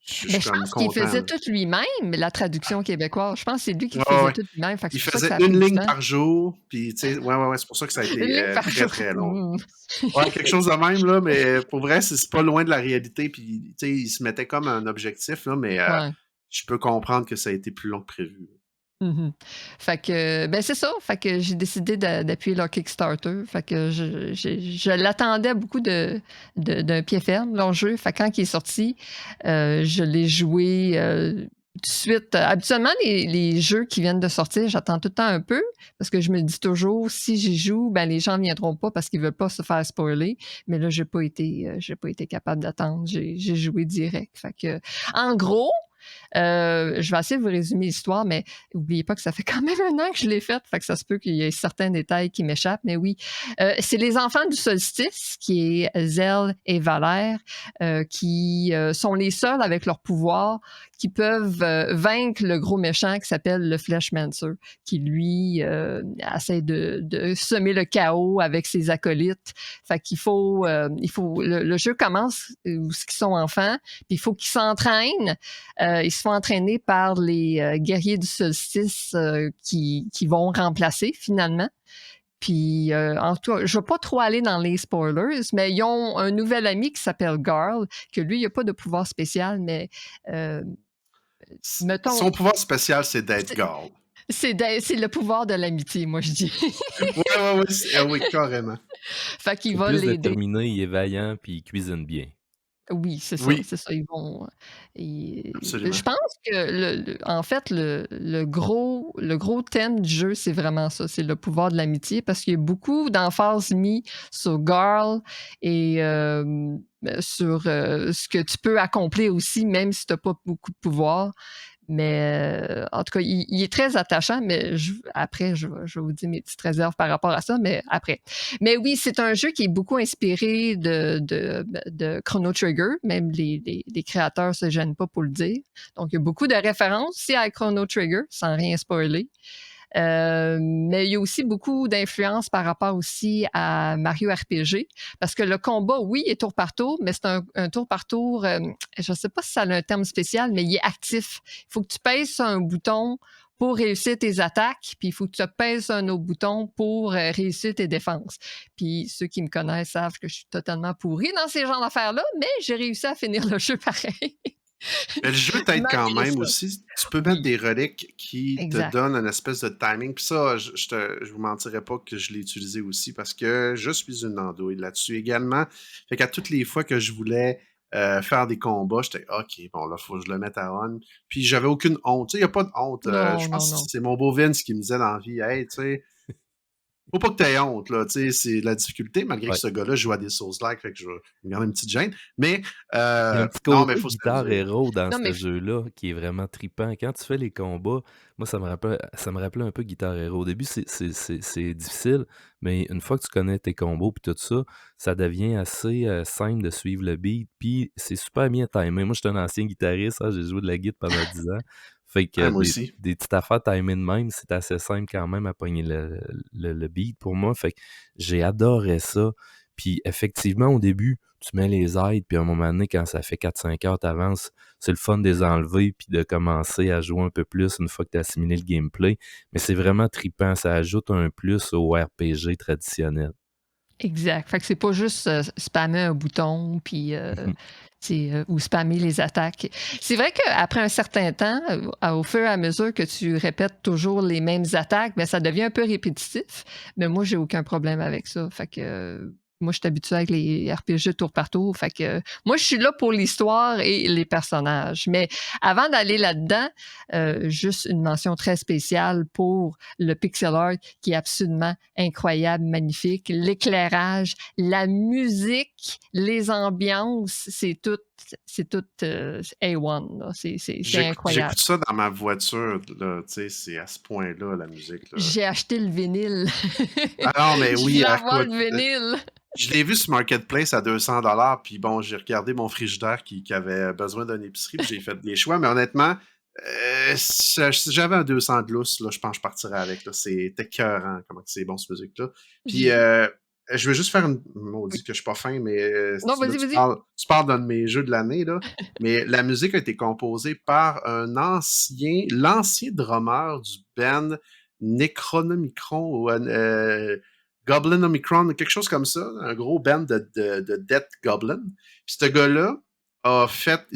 je suis ben, je comme pense qu'il content, faisait là. tout lui-même, la traduction québécoise. Je pense que c'est lui qui Ouais, faisait ouais. tout lui-même, fait que Il c'est pour ça que faisait ça a pris une du ligne temps. par jour, puis tu sais, ouais, c'est pour ça que ça a Une été ligne par très, jour. très long. Ouais, quelque chose de même, là, mais pour vrai, c'est pas loin de la réalité, puis tu sais, il se mettait comme un objectif, là, mais Ouais. je peux comprendre que ça a été plus long que prévu. Mhm. Fait que, ben c'est ça. Fait que j'ai décidé d'appuyer leur Kickstarter. Fait que je l'attendais beaucoup d'un pied ferme, leur jeu. Fait que quand il est sorti, je l'ai joué tout de suite. Habituellement, les jeux qui viennent de sortir, j'attends tout le temps un peu parce que je me dis toujours, si j'y joue, ben les gens ne viendront pas parce qu'ils veulent pas se faire spoiler. Mais là, j'ai pas été capable d'attendre. J'ai joué direct. Fait que, en gros, je vais essayer de vous résumer l'histoire, mais n'oubliez pas que ça fait quand même un an que je l'ai faite, fait que ça se peut qu'il y ait certains détails qui m'échappent, mais oui. C'est les enfants du solstice, qui est Zell et Valère, qui sont les seuls avec leur pouvoir qui peuvent vaincre le gros méchant qui s'appelle le Fleshmancer, qui lui essaie de semer le chaos avec ses acolytes. Fait qu'il faut, le jeu commence où ils sont enfants, puis il faut qu'ils s'entraînent. Ils se font entraîner par les guerriers du solstice qui vont remplacer finalement. Puis, en tout cas, je ne vais pas trop aller dans les spoilers, mais ils ont un nouvel ami qui s'appelle Garl, que lui, il n'a pas de pouvoir spécial, mais mettons, Son pouvoir spécial, c'est d'être Gall. c'est le pouvoir de l'amitié, moi, je dis. Ouais, oui, carrément. Fait qu'il C'est va plus l'aider. déterminé, il est vaillant, puis il cuisine bien. Oui, c'est ça, Oui, c'est ça. Ils vont. absolument. Je pense que en fait, le gros thème du jeu, c'est vraiment ça, c'est le pouvoir de l'amitié, parce qu'il y a beaucoup d'emphase mis sur Garl et sur ce que tu peux accomplir aussi, même si tu n'as pas beaucoup de pouvoir. Mais en tout cas, il est très attachant, mais après, je vais vous dire mes petites réserves par rapport à ça, mais après. Mais oui, c'est un jeu qui est beaucoup inspiré de Chrono Trigger, même les créateurs ne se gênent pas pour le dire. Donc, il y a beaucoup de références aussi à Chrono Trigger, sans rien spoiler. Mais il y a aussi beaucoup d'influence par rapport aussi à Mario RPG, parce que le combat, oui, est tour par tour, mais c'est un tour par tour, je ne sais pas si ça a un terme spécial, mais il est actif. Il faut que tu pèses sur un bouton pour réussir tes attaques, puis il faut que tu pèses sur un autre bouton pour réussir tes défenses. Puis ceux qui me connaissent savent que je suis totalement pourrie dans ces genres d'affaires-là, mais j'ai réussi à finir le jeu pareil. Mais le jeu t'aide quand Malgré même ça. aussi. Tu peux mettre Oui, des reliques qui te exact. donnent une espèce de timing. Puis ça, je vous mentirais pas que je l'ai utilisé aussi parce que je suis une andouille là-dessus également. Fait qu'à toutes les fois que je voulais faire des combats, j'étais OK, bon là, faut que je le mette à on. Puis j'avais aucune honte. Tu sais, il n'y a pas de honte. Non, Je non, pense que non. c'est mon beau Vince qui me disait dans la vie, hey, tu sais, faut pas que t'aies honte, là, tu sais, c'est la difficulté, malgré que Ouais. ce gars-là joue à des Souls-like, fait que je vais me garder une petite gêne. Mais, Il y a un petit non, mais côté faut guitare s'amuser. héros dans Non, ce mais jeu-là qui est vraiment trippant. Quand tu fais les combats, moi, ça me rappelait un peu guitare héros. Au début, c'est difficile, mais une fois que tu connais tes combos puis tout ça, ça devient assez simple de suivre le beat. Puis c'est super bien timé. Moi, je suis un ancien guitariste, hein, j'ai joué de la guitare pendant 10 ans. Fait que Ah, moi aussi. des petites affaires timées de même, c'est assez simple quand même à pogner le beat pour moi. Fait que j'ai adoré ça. Puis effectivement, au début, tu mets les aides, puis à un moment donné, quand ça fait 4-5 heures, t'avances, c'est le fun de les enlever, puis de commencer à jouer un peu plus une fois que tu as assimilé le gameplay. Mais c'est vraiment trippant, ça ajoute un plus au RPG traditionnel. Exact. Fait que c'est pas juste spammer un bouton puis ou spammer les attaques. C'est vrai qu'après un certain temps, au fur et à mesure que tu répètes toujours les mêmes attaques, ben, ça devient un peu répétitif. Mais moi, j'ai aucun problème avec ça. Fait que moi, je suis habituée avec les RPG tour par tour. Fait que moi, je suis là pour l'histoire et les personnages. Mais avant d'aller là-dedans, juste une mention très spéciale pour le pixel art qui est absolument incroyable, magnifique. L'éclairage, la musique, les ambiances, c'est tout A1. Là. C'est incroyable. J'écoute ça dans ma voiture, là, tu sais, c'est à ce point-là, la musique. Là. J'ai acheté le vinyle. Ah non, mais Je oui, voulais avoir écoute, le vinyle. je l'ai vu sur Marketplace à 200$, puis bon, j'ai regardé mon frigidaire qui avait besoin d'une épicerie, puis j'ai fait des choix, mais honnêtement, si j'avais un 200 de lousse, là, je pense que je partirais avec. Là. C'est écœurant comment c'est bon, cette musique-là. Puis, je veux juste faire une maudit que je suis pas fin, mais Non, là, vas-y. tu parles d'un de mes jeux de l'année, là, mais la musique a été composée par l'ancien drummer du band Necronomicron, ou Goblin Omicron, quelque chose comme ça, un gros band de Death Goblin. Puis ce gars-là a fait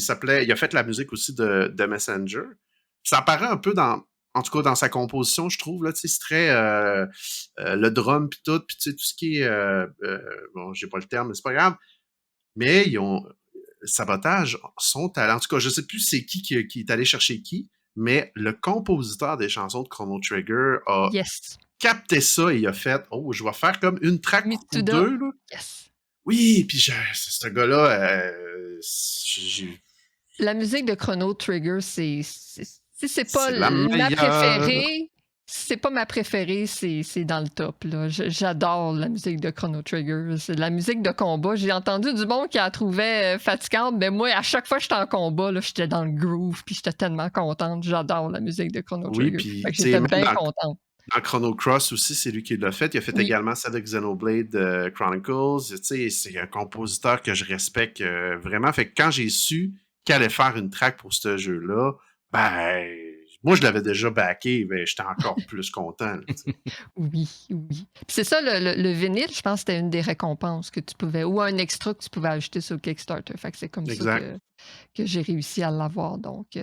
la musique aussi de Messenger. Ça apparaît un peu en tout cas dans sa composition, je trouve, là, tu sais, c'est très le drum puis tout, puis tu sais, tout ce qui est bon, j'ai pas le terme, mais c'est pas grave. Mais ils ont Sabotage, son talent. En tout cas, je sais plus c'est qui est allé chercher qui, mais le compositeur des chansons de Chrono Trigger a capté ça et il a fait « Oh, je vais faire comme une track ou deux. » là. Yes. Oui, puis ce gars-là, la musique de Chrono Trigger, c'est pas ma préférée. C'est pas ma préférée, c'est dans le top. Là. J'adore la musique de Chrono Trigger. C'est la musique de combat. J'ai entendu du monde qui la trouvait fatigante, mais moi, à chaque fois que j'étais en combat, j'étais dans le groove, puis j'étais tellement contente. J'adore la musique de Chrono Trigger. Puis j'étais bien contente. Dans Chrono Cross aussi, c'est lui qui l'a fait. Il a fait également ça avec Xenoblade Chronicles. C'est un compositeur que je respecte vraiment. Fait que quand j'ai su qu'il allait faire une track pour ce jeu-là, ben, moi, je l'avais déjà backé, mais j'étais encore plus content. Là, oui. Puis c'est ça, le vinyle, je pense que c'était une des récompenses que tu pouvais, ou un extra que tu pouvais ajouter sur Kickstarter. Fait que c'est comme ça que j'ai réussi à l'avoir. Donc,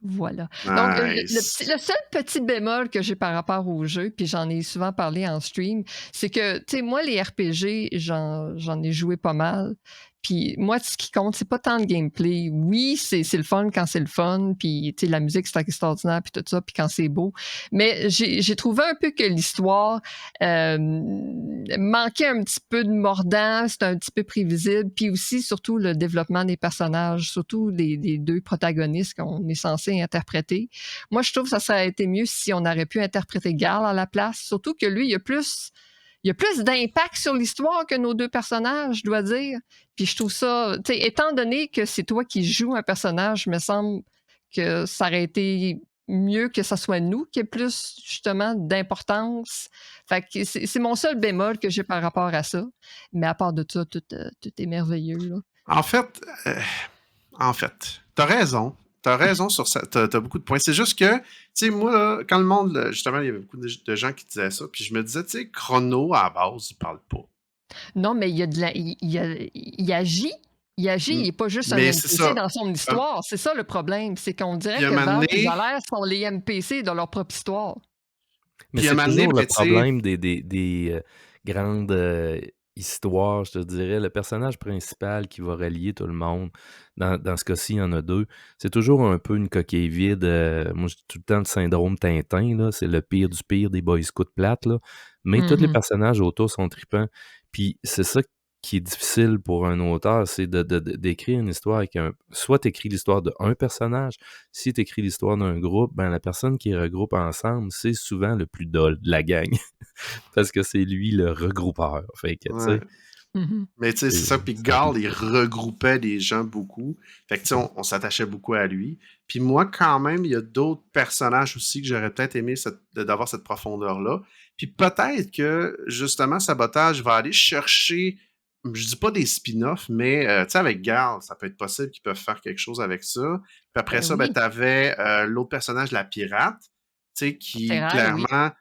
voilà. Nice. Donc, le seul petit bémol que j'ai par rapport au jeu, puis j'en ai souvent parlé en stream, c'est que, tu sais, moi, les RPG, j'en ai joué pas mal. Puis moi, ce qui compte, c'est pas tant le gameplay. Oui, c'est le fun quand c'est le fun, puis la musique, c'est extraordinaire, puis tout ça, puis quand c'est beau. Mais j'ai trouvé un peu que l'histoire manquait un petit peu de mordant, c'était un petit peu prévisible, puis aussi, surtout, le développement des personnages, surtout des deux protagonistes qu'on est censé interpréter. Moi, je trouve que ça aurait été mieux si on aurait pu interpréter Garl à la place, surtout que lui, il y a plus d'impact sur l'histoire que nos deux personnages, je dois dire. Puis je trouve ça, tu sais, étant donné que c'est toi qui joues un personnage, me semble que ça aurait été mieux que ça soit nous qui ait plus, justement, d'importance. Fait que c'est mon seul bémol que j'ai par rapport à ça. Mais à part de ça, tout est merveilleux, là. En fait, t'as raison. T'as raison sur ça. T'as beaucoup de points. C'est juste que, tu sais, moi, là, quand le monde, justement, il y avait beaucoup de gens qui disaient ça, puis je me disais, tu sais, Chrono, à la base, il parle pas. Non, mais il agit. Il agit, il n'est pas juste un NPC dans son histoire. C'est ça le problème. C'est qu'on dirait que Valve et Valère sont les NPC dans leur propre histoire. Mais c'est toujours le problème des grandes histoires, je te dirais. Le personnage principal qui va relier tout le monde, dans ce cas-ci, il y en a deux. C'est toujours un peu une coquille vide. Moi, j'ai tout le temps le syndrome Tintin, là. C'est le pire du pire des Boy Scouts plates, là. Mais tous les personnages autour sont tripants. Puis c'est ça qui est difficile pour un auteur, c'est d'écrire une histoire avec soit tu écris l'histoire d'un personnage, si tu écris l'histoire d'un groupe, ben la personne qui regroupe ensemble, c'est souvent le plus dol de la gang. Parce que c'est lui le regroupeur. Fait que, tu sais, Mhm. Mais tu sais, c'est ça. Puis C'est Gall, rapide. il regroupait les gens beaucoup. Fait que tu sais, on s'attachait beaucoup à lui. Puis moi, quand même, il y a d'autres personnages aussi que j'aurais peut-être aimé d'avoir cette profondeur-là. Puis peut-être que, justement, Sabotage va aller chercher, je dis pas des spin-offs, mais tu sais, avec Gall, ça peut être possible qu'ils peuvent faire quelque chose avec ça. Puis après Ben ça, ben, oui, t'avais l'autre personnage, la pirate, tu sais, c'est qui vrai, oui. clairement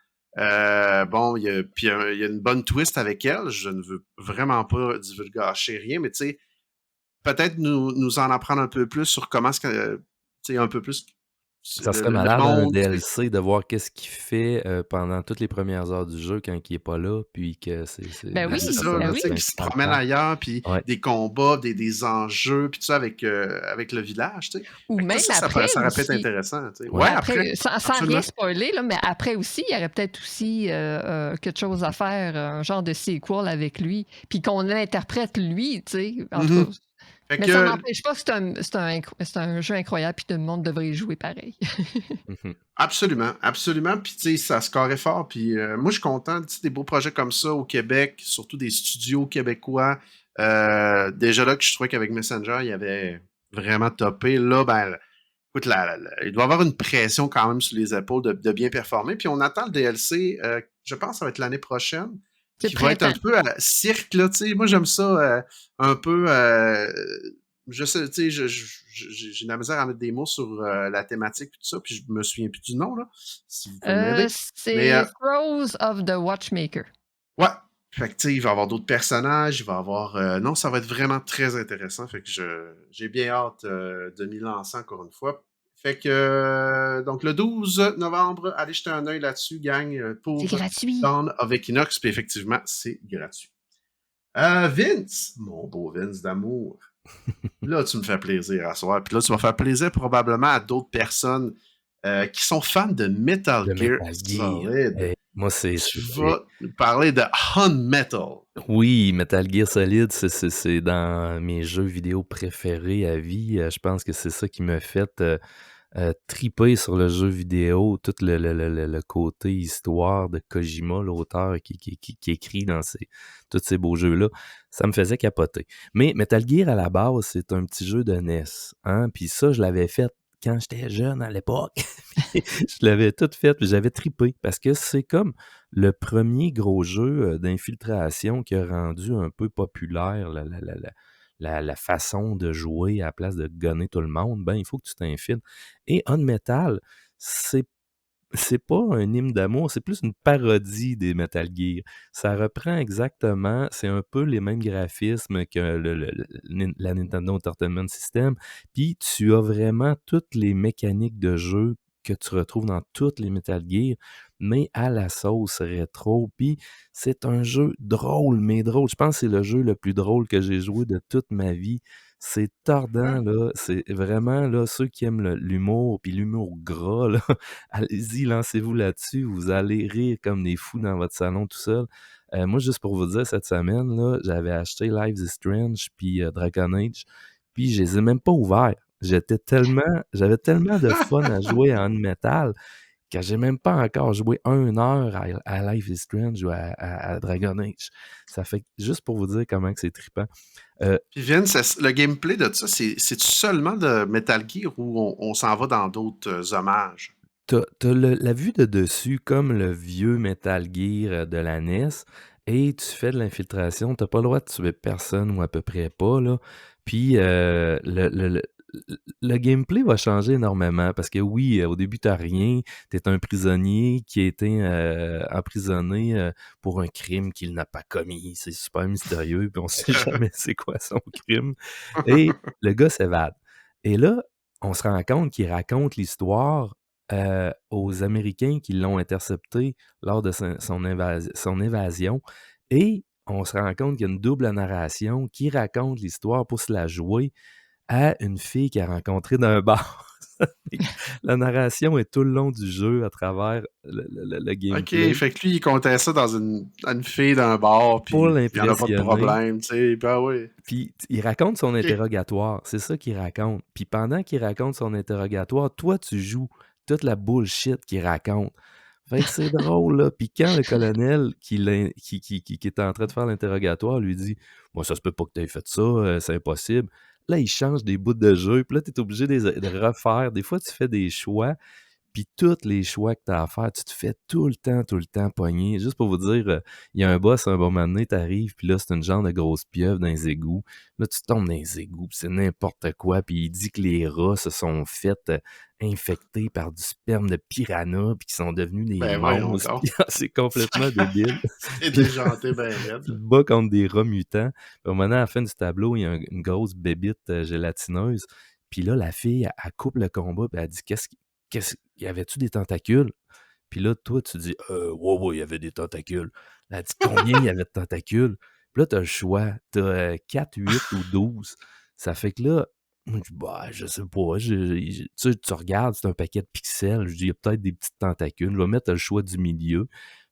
bon, il y a une bonne twist avec elle. Je ne veux vraiment pas divulgacher rien, mais tu sais, peut-être nous en apprendre un peu plus sur comment est-ce que, tu sais, un peu plus Ça serait le malade un monde. DLC de voir qu'est-ce qu'il fait, pendant toutes les premières heures du jeu quand il est pas là, puis que c'est Ben Ben, oui, c'est le ça, ben là, personnage tu sais, oui. qui se promène principal. ailleurs, puis Ouais. des combats, des enjeux, puis tout ça avec le village, tu sais. Ou Fait que tout même ça, après ça aurait pu être aussi. intéressant, tu sais. Ouais. Ouais, après, Après, sans rien absolument. spoiler, là, mais après aussi, il y aurait peut-être aussi quelque chose à faire, un genre de sequel avec lui, puis qu'on l'interprète lui, tu sais. En tout Mhm. cas, Fait mais ça que n'empêche pas que c'est un jeu incroyable, puis tout le monde devrait y jouer pareil. Mmh. absolument, absolument. Puis, tu sais, ça se carrait fort. Puis, moi, je suis content, tu sais, des beaux projets comme ça au Québec, surtout des studios québécois. Déjà là, que je trouvais qu'avec Messenger, il y avait vraiment topé. Là, ben, écoute, il doit y avoir une pression quand même sur les épaules de bien performer. Puis, on attend le DLC, je pense que ça va être l'année prochaine, C'est qui va être un printemps. peu à la cirque, là, tu sais. Moi, j'aime ça un peu. Je sais, tu sais, j'ai de la misère à mettre des mots sur la thématique et tout ça, puis je me souviens plus du nom, là, si vous pouvez m'aider. Mais C'est Throes of the Watchmaker. ouais, fait que tu sais, il va y avoir d'autres personnages, il va y avoir... non, ça va être vraiment très intéressant, fait que j'ai bien hâte de m'y lancer encore une fois. Fait que, donc le 12 novembre, allez jeter un œil là-dessus, gang, C'est pour gratuit. Dawn of Equinox, puis effectivement, c'est gratuit. Vince, mon beau Vince d'amour. Là, tu me fais plaisir à soir. Puis là, tu vas faire plaisir probablement à d'autres personnes qui sont fans de Metal De Gear Metal Gear. Solid. Moi, Tu vas nous parler de Metal. oui, Metal Gear Solid, c'est dans mes jeux vidéo préférés à vie. Je pense que c'est ça qui m'a fait, triper sur le jeu vidéo, tout le côté histoire de Kojima, l'auteur qui écrit dans tous ces beaux jeux-là. Ça me faisait capoter. Mais Metal Gear, à la base, c'est un petit jeu de NES, hein, puis ça, je l'avais fait quand j'étais jeune à l'époque. Je l'avais tout fait, puis j'avais tripé parce que c'est comme le premier gros jeu, d'infiltration qui a rendu un peu populaire la façon de jouer à la place de gunner tout le monde. Ben, il faut que tu t'infiltres. Et Metal, c'est c'est pas un hymne d'amour, c'est plus une parodie des Metal Gear. Ça reprend exactement, c'est un peu les mêmes graphismes que la Nintendo Entertainment System, puis tu as vraiment toutes les mécaniques de jeu que tu retrouves dans toutes les Metal Gear, mais à la sauce rétro. Puis c'est un jeu drôle, mais drôle. Je pense que c'est le jeu le plus drôle que j'ai joué de toute ma vie. C'est tordant, Hein? là. C'est vraiment, là, ceux qui aiment l'humour, puis l'humour gras, là, allez-y, lancez-vous là-dessus. Vous allez rire comme des fous dans votre salon tout seul. Moi, juste pour vous dire, cette semaine, là, j'avais acheté Life is Strange puis Dragon Age, puis je les ai même pas ouverts. J'avais tellement de fun à jouer en metal que j'ai même pas encore joué 1 heure à Life is Strange ou à Dragon Age. Ça fait juste pour vous dire comment que c'est trippant. Puis Vince, le gameplay de ça, c'est-tu seulement de Metal Gear ou on s'en va dans d'autres hommages? T'as la vue de dessus comme le vieux Metal Gear de la NES et tu fais de l'infiltration. T'as pas le droit de tuer personne ou à peu près pas, là. Puis le gameplay va changer énormément parce que oui, au début, t'as rien. T'es un prisonnier qui a été emprisonné pour un crime qu'il n'a pas commis. C'est super mystérieux, puis on sait jamais c'est quoi son crime. Et le gars s'évade. Et là, on se rend compte qu'il raconte l'histoire aux Américains qui l'ont intercepté lors de son évasion et on se rend compte qu'il y a une double narration qui raconte l'histoire pour se la jouer à une fille qu'il a rencontrée dans un bar. La narration est tout le long du jeu à travers le Ok, gameplay fait que lui, il comptait ça dans une fille d'un bar, pour puis il n'y en a pas de l'impressionner. problème, tu sais. Ben oui. Puis il raconte son Ok. interrogatoire, c'est ça qu'il raconte. Puis pendant qu'il raconte son interrogatoire, toi, tu joues toute la bullshit qu'il raconte. Fait que c'est drôle, là. Puis quand le colonel qui était en train de faire l'interrogatoire lui dit: «Moi, ça se peut pas que tu aies fait ça, c'est impossible». Là, il change des bouts de jeu, puis là, tu es obligé de refaire. Des fois, tu fais des choix, puis tous les choix que tu as à faire, tu te fais tout le temps pogner. Juste pour vous dire, il y a un boss, un bon moment donné, tu arrives, puis là, c'est une genre de grosse pieuvre dans les égouts. Là, tu tombes dans les égouts, puis c'est n'importe quoi, puis il dit que les rats se sont fait infectés par du sperme de piranha, puis qu'ils sont devenus des Ben voyons monstres, donc. puis c'est complètement débile. C'est Puis déjanté ben raide, tu te là. bats contre des rats mutants. Puis à un moment donné, à la fin du tableau, il y a une grosse bébite gélatineuse. Puis là, la fille, elle coupe le combat, puis elle dit: Y avait-tu des tentacules? Puis là, toi, tu dis: ouais, ouais, il y avait des tentacules. Elle dit: «Combien il y avait de tentacules?» Puis là, tu as le choix. Tu as 4, 8 ou 12. Ça fait que là, moi, je dis: «Bah, je sais pas». Tu sais, tu regardes, c'est un paquet de pixels. Je dis: «Il y a peut-être des petites tentacules». Je vais mettre le choix du milieu.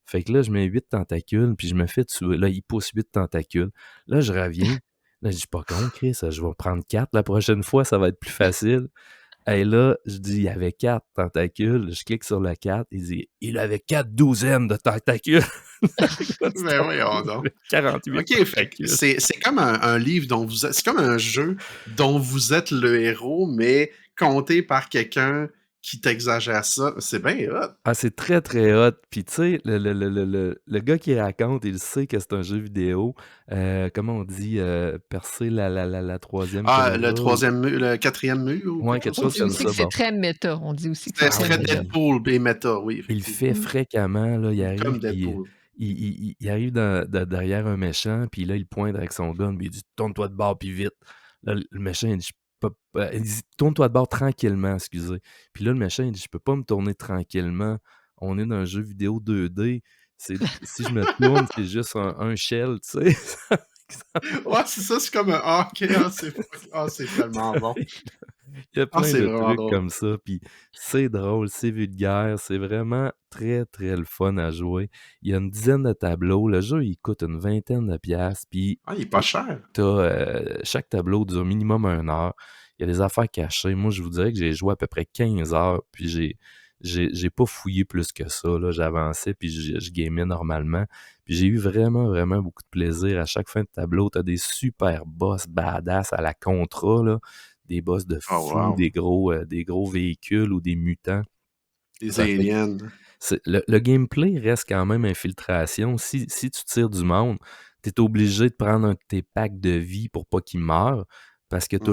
Fait que là, je mets 8 tentacules, puis je me fais tuer. Là, il pousse 8 tentacules. Là, je reviens. Là, je dis: «Je suis pas con, Chris, je vais prendre 4 la prochaine fois, ça va être plus facile». Et là, je dis: «Il y avait 4 tentacules». Je clique sur le 4, il dit: «Il avait 4 douzaines de tentacules». Ça fait que là, tu te Ben voyons retrouves donc. avec 48 OK, fait que tentacules. c'est comme un livre dont vous êtes c'est comme un jeu dont vous êtes le héros, mais conté par quelqu'un qui t'exagère ça. C'est bien hot. Ah, c'est très, très hot. Puis tu sais, le gars qui raconte, il sait que c'est un jeu vidéo. Comment on dit? Percer la 3e Ah, le caméra ou troisième mur, le quatrième mur ou ouais, quelque quelque chose On comme chose dit ça? comme aussi ça, que c'est bon. très méta. On dit aussi que c'est C'est Ah très très oui, méta. Deadpool et méta, oui, il le effectivement. fait fréquemment, là. Il arrive, Comme puis Deadpool. il arrive derrière un méchant, puis là, il pointe avec son gun, puis il dit: «Tourne-toi de bord, puis vite». Là, le méchant, il dit: «Je peux pas», il dit: «Tourne-toi de bord tranquillement», excusez. Puis là, le méchant, il dit: «Je peux pas me tourner tranquillement. On est dans un jeu vidéo 2D. Si je me tourne, c'est juste un shell», tu sais? Ouais, c'est ça, c'est comme un ah, OK, ah, c'est tellement bon. Il y a Ah, plein c'est de vraiment trucs drôle. comme ça, puis c'est drôle, c'est vulgaire, c'est vraiment très, très le fun à jouer. Il y a une dizaine de tableaux. Le jeu, il coûte une vingtaine de piastres, puis Ah, il est pas cher. chaque tableau dure minimum 1 heure. Il y a des affaires cachées. Moi, je vous dirais que j'ai joué à peu près 15 heures, puis j'ai pas fouillé plus que ça, là. J'avançais, puis je gamais normalement. Puis j'ai eu vraiment, vraiment beaucoup de plaisir. À chaque fin de tableau, tu as des super boss badass à la Contra, là. Des boss de Oh, fous, wow. des gros véhicules ou des mutants. Les Ça fait que aliens. le gameplay reste quand même infiltration. Si tu tires du monde, tu es obligé de prendre un de tes packs de vie pour pas qu'il meure. Parce que Hum. tout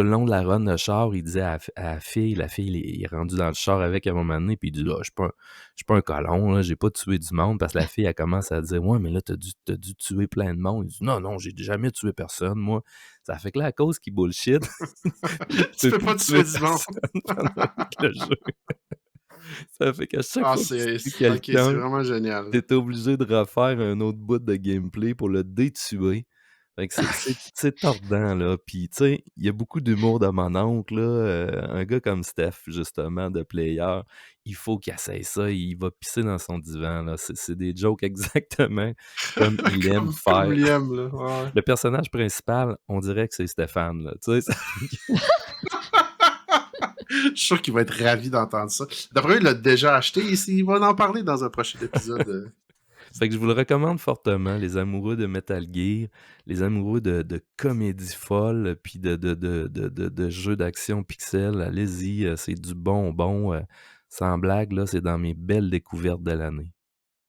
le long de la run de char, il disait à la fille, il est rendu dans le char avec à un moment donné, puis il dit: «Ah, je suis pas un colon, là, j'ai pas tué du monde». Parce que la fille, elle commence à dire: «Ouais, mais là, t'as dû tuer plein de monde». Il dit: «Non, non, j'ai jamais tué personne, moi». Ça fait que là, à cause qu'il bullshit, il Tu peut peux plus pas tuer tuer du monde. personne pendant tout le jeu. Ça fait qu'à chaque Ah, fois que tu tues OK, c'est quelqu'un, vraiment génial. tu es obligé de refaire un autre bout de gameplay pour le détuer. Fait que c'est tordant, là. Puis, tu sais, il y a beaucoup d'humour de mon oncle, là. Un gars comme Steph, justement, de Player, il faut qu'il essaye ça. Il va pisser dans son divan, là. C'est des jokes exactement comme il aime Comme faire. Liam, là. Ouais. Le personnage principal, on dirait que c'est Stéphane, là. Tu sais, ça Je suis sûr qu'il va être ravi d'entendre ça. D'après lui, il l'a déjà acheté et il va en parler dans un prochain épisode. fait que je vous le recommande fortement, les amoureux de Metal Gear, les amoureux de comédie folle, puis de jeux d'action pixel. Allez-y, c'est du bonbon. Sans blague, là, c'est dans mes belles découvertes de l'année.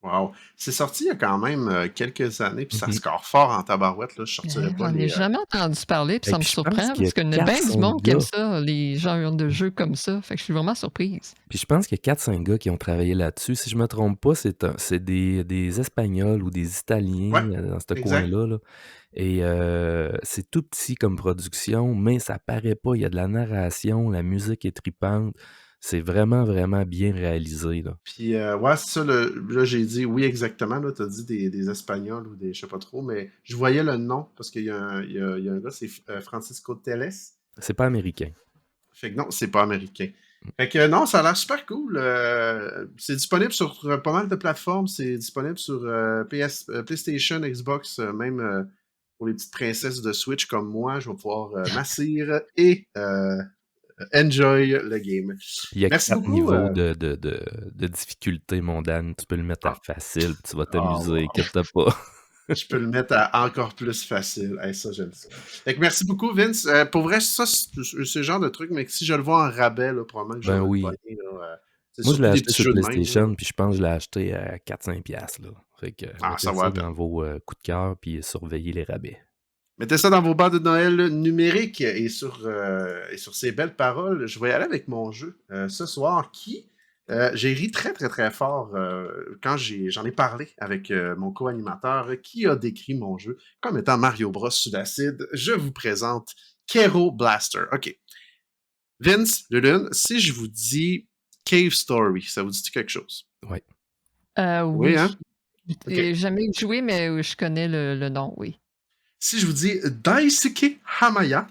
Wow. C'est sorti il y a quand même quelques années, puis ça Mhm. score fort en tabarouette. Là. Je sortirais pas J'en ai les. jamais entendu parler, puis Et ça me puis je pense surprend qu'il y a parce qu'il y en a bien du 4-5 monde qui aime gars. ça, les genres de jeux comme ça. Fait que je suis vraiment surprise. Puis je pense qu'il y a 4-5 gars qui ont travaillé là-dessus. Si je me trompe pas, c'est des Espagnols ou des Italiens Ouais, dans ce exact. coin-là, là. Et c'est tout petit comme production, mais ça paraît pas. Il y a de la narration, la musique est tripante. C'est vraiment, vraiment bien réalisé, là. Puis, ouais, c'est ça. Là, j'ai dit oui, exactement. Là, tu as dit des Espagnols ou des. Je sais pas trop, mais je voyais le nom parce qu'il y a il y a un gars, c'est Francisco Teles. C'est pas américain. Fait que non, c'est pas américain. Fait que non, ça a l'air super cool. C'est disponible sur pas mal de plateformes. C'est disponible sur PlayStation, Xbox, même pour les petites princesses de Switch comme moi. Je vais pouvoir m'assire et Enjoy le game. Il y a Merci 4 beaucoup. niveaux de difficulté, mon Dan. Tu peux le mettre à Ah, facile, puis tu vas ah, t'amuser, wow. inquiète-toi pas. Je peux le mettre à encore plus facile. Hey, ça, j'aime ça. Fait que merci beaucoup, Vince. Pour vrai, ça, c'est le genre de truc, mais que si je le vois en rabais, là, probablement que je Ben vais le oui. pogner. Là. C'est Moi, je l'ai surtout des acheté petits sur jeux de même. Là. PlayStation, puis je pense que je l'ai acheté à 4-5 piastres, là. Fait que Ah, ça mettez vaut la ça peine. dans vos coups de cœur, puis surveillez les rabais. Mettez ça dans vos bandes de Noël numériques et sur ces belles paroles, je vais y aller avec mon jeu ce soir qui, j'ai ri très très très fort quand j'en ai parlé avec mon co-animateur qui a décrit mon jeu comme étant Mario Bros sous l'acide. Je vous présente Kero Blaster. OK. Vince, Lulune, si je vous dis Cave Story, ça vous dit quelque chose? Oui. Oui, hein? Oui. OK. J'ai jamais joué, mais je connais le nom, oui. Si je vous dis Daisuke Hamaya,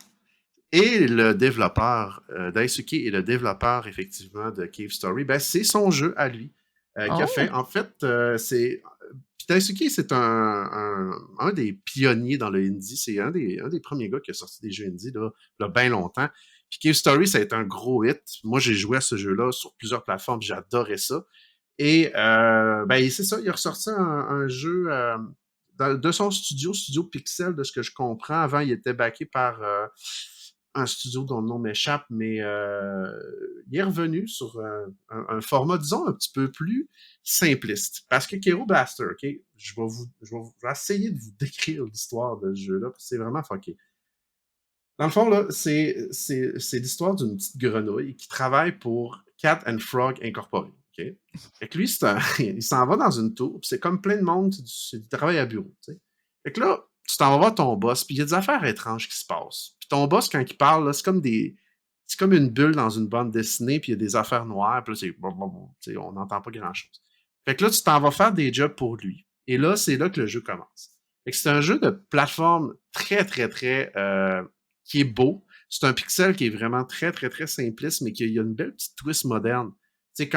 et le développeur, Daisuke est le développeur, effectivement, de Cave Story, ben, c'est son jeu à lui qu'il a Oh! fait. En fait, puis Daisuke, c'est un des pionniers dans le indie. C'est un des premiers gars qui a sorti des jeux indie, là bien longtemps. Puis Cave Story, ça a été un gros hit. Moi, j'ai joué à ce jeu-là sur plusieurs plateformes, j'adorais ça. Et ben, c'est ça, il a ressorti un jeu de son Studio Pixel, de ce que je comprends. Avant, il était backé par un studio dont le nom m'échappe, mais il est revenu sur un format, disons, un petit peu plus simpliste. Parce que Kero Blaster, OK, je vais essayer de vous décrire l'histoire de ce jeu-là, parce que c'est vraiment fucké. Dans le fond, là, c'est l'histoire d'une petite grenouille qui travaille pour Cat and Frog Incorporated. OK? Fait que lui, il s'en va dans une tour, puis c'est comme plein de monde, il travaille à bureau. T'sais. Fait que là, tu t'en vas voir ton boss, puis il y a des affaires étranges qui se passent. Puis ton boss, quand il parle, là, c'est comme une bulle dans une bande dessinée, puis il y a des affaires noires, puis là, c'est on n'entend pas grand-chose. Fait que là, tu t'en vas faire des jobs pour lui. Et là, c'est là que le jeu commence. Fait que c'est un jeu de plateforme très, très, très qui est beau. C'est un pixel qui est vraiment très, très, très simpliste, mais qui a une belle petite twist moderne. Tu sais,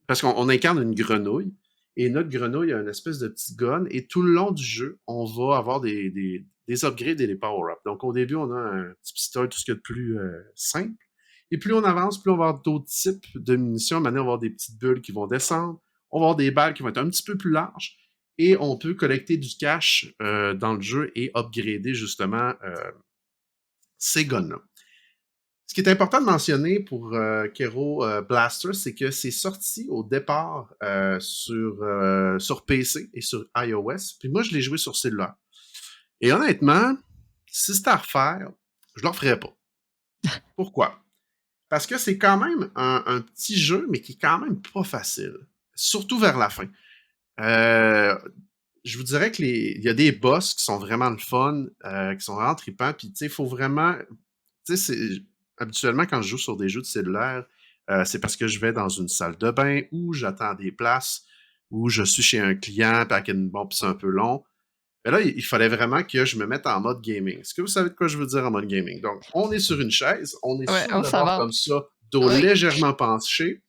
parce qu'on incarne une grenouille, et notre grenouille a une espèce de petit gun, et tout le long du jeu, on va avoir des upgrades et des power-ups. Donc, au début, on a un petit pistolet, tout ce qu'il y a de plus simple. Et plus on avance, plus on va avoir d'autres types de munitions. Maintenant, on va avoir des petites bulles qui vont descendre. On va avoir des balles qui vont être un petit peu plus larges. Et on peut collecter du cash dans le jeu et upgrader justement ces guns-là. Ce qui est important de mentionner pour Kero Blaster, c'est que c'est sorti au départ sur PC et sur iOS. Puis moi, je l'ai joué sur cellulaire. Et honnêtement, si c'était à refaire, je ne le referais pas. Pourquoi? Parce que c'est quand même un petit jeu, mais qui est quand même pas facile. Surtout vers la fin. Je vous dirais qu'il y a des boss qui sont vraiment le fun, qui sont vraiment trippants. Puis, tu sais, il faut vraiment. Tu sais, habituellement, quand je joue sur des jeux de cellulaire, c'est parce que je vais dans une salle de bain ou j'attends des places ou je suis chez un client, puis c'est un peu long. Mais là, il fallait vraiment que je me mette en mode gaming. Est-ce que vous savez de quoi je veux dire en mode gaming? Donc, on est sur une chaise, on est Ouais, sur on le bord s'avance. comme ça, dos Oui. légèrement penché,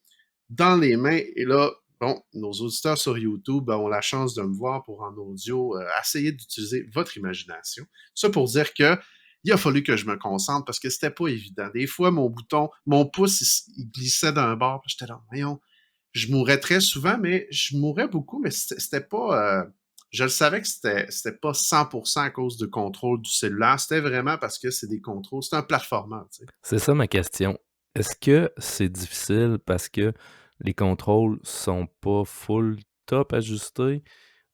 dans les mains, et là, bon, nos auditeurs sur YouTube ont la chance de me voir pour en audio essayer d'utiliser votre imagination. Ça pour dire que il a fallu que je me concentre parce que c'était pas évident. Des fois, mon pouce, il glissait d'un bord, puis j'étais là, voyons, je mourrais très souvent, mais je mourrais beaucoup, mais c'était pas... je le savais que c'était pas 100% à cause de contrôle du cellulaire, c'était vraiment parce que c'est des contrôles, c'est un platformer, tu sais. C'est ça ma question. Est-ce que c'est difficile parce que les contrôles sont pas full top ajustés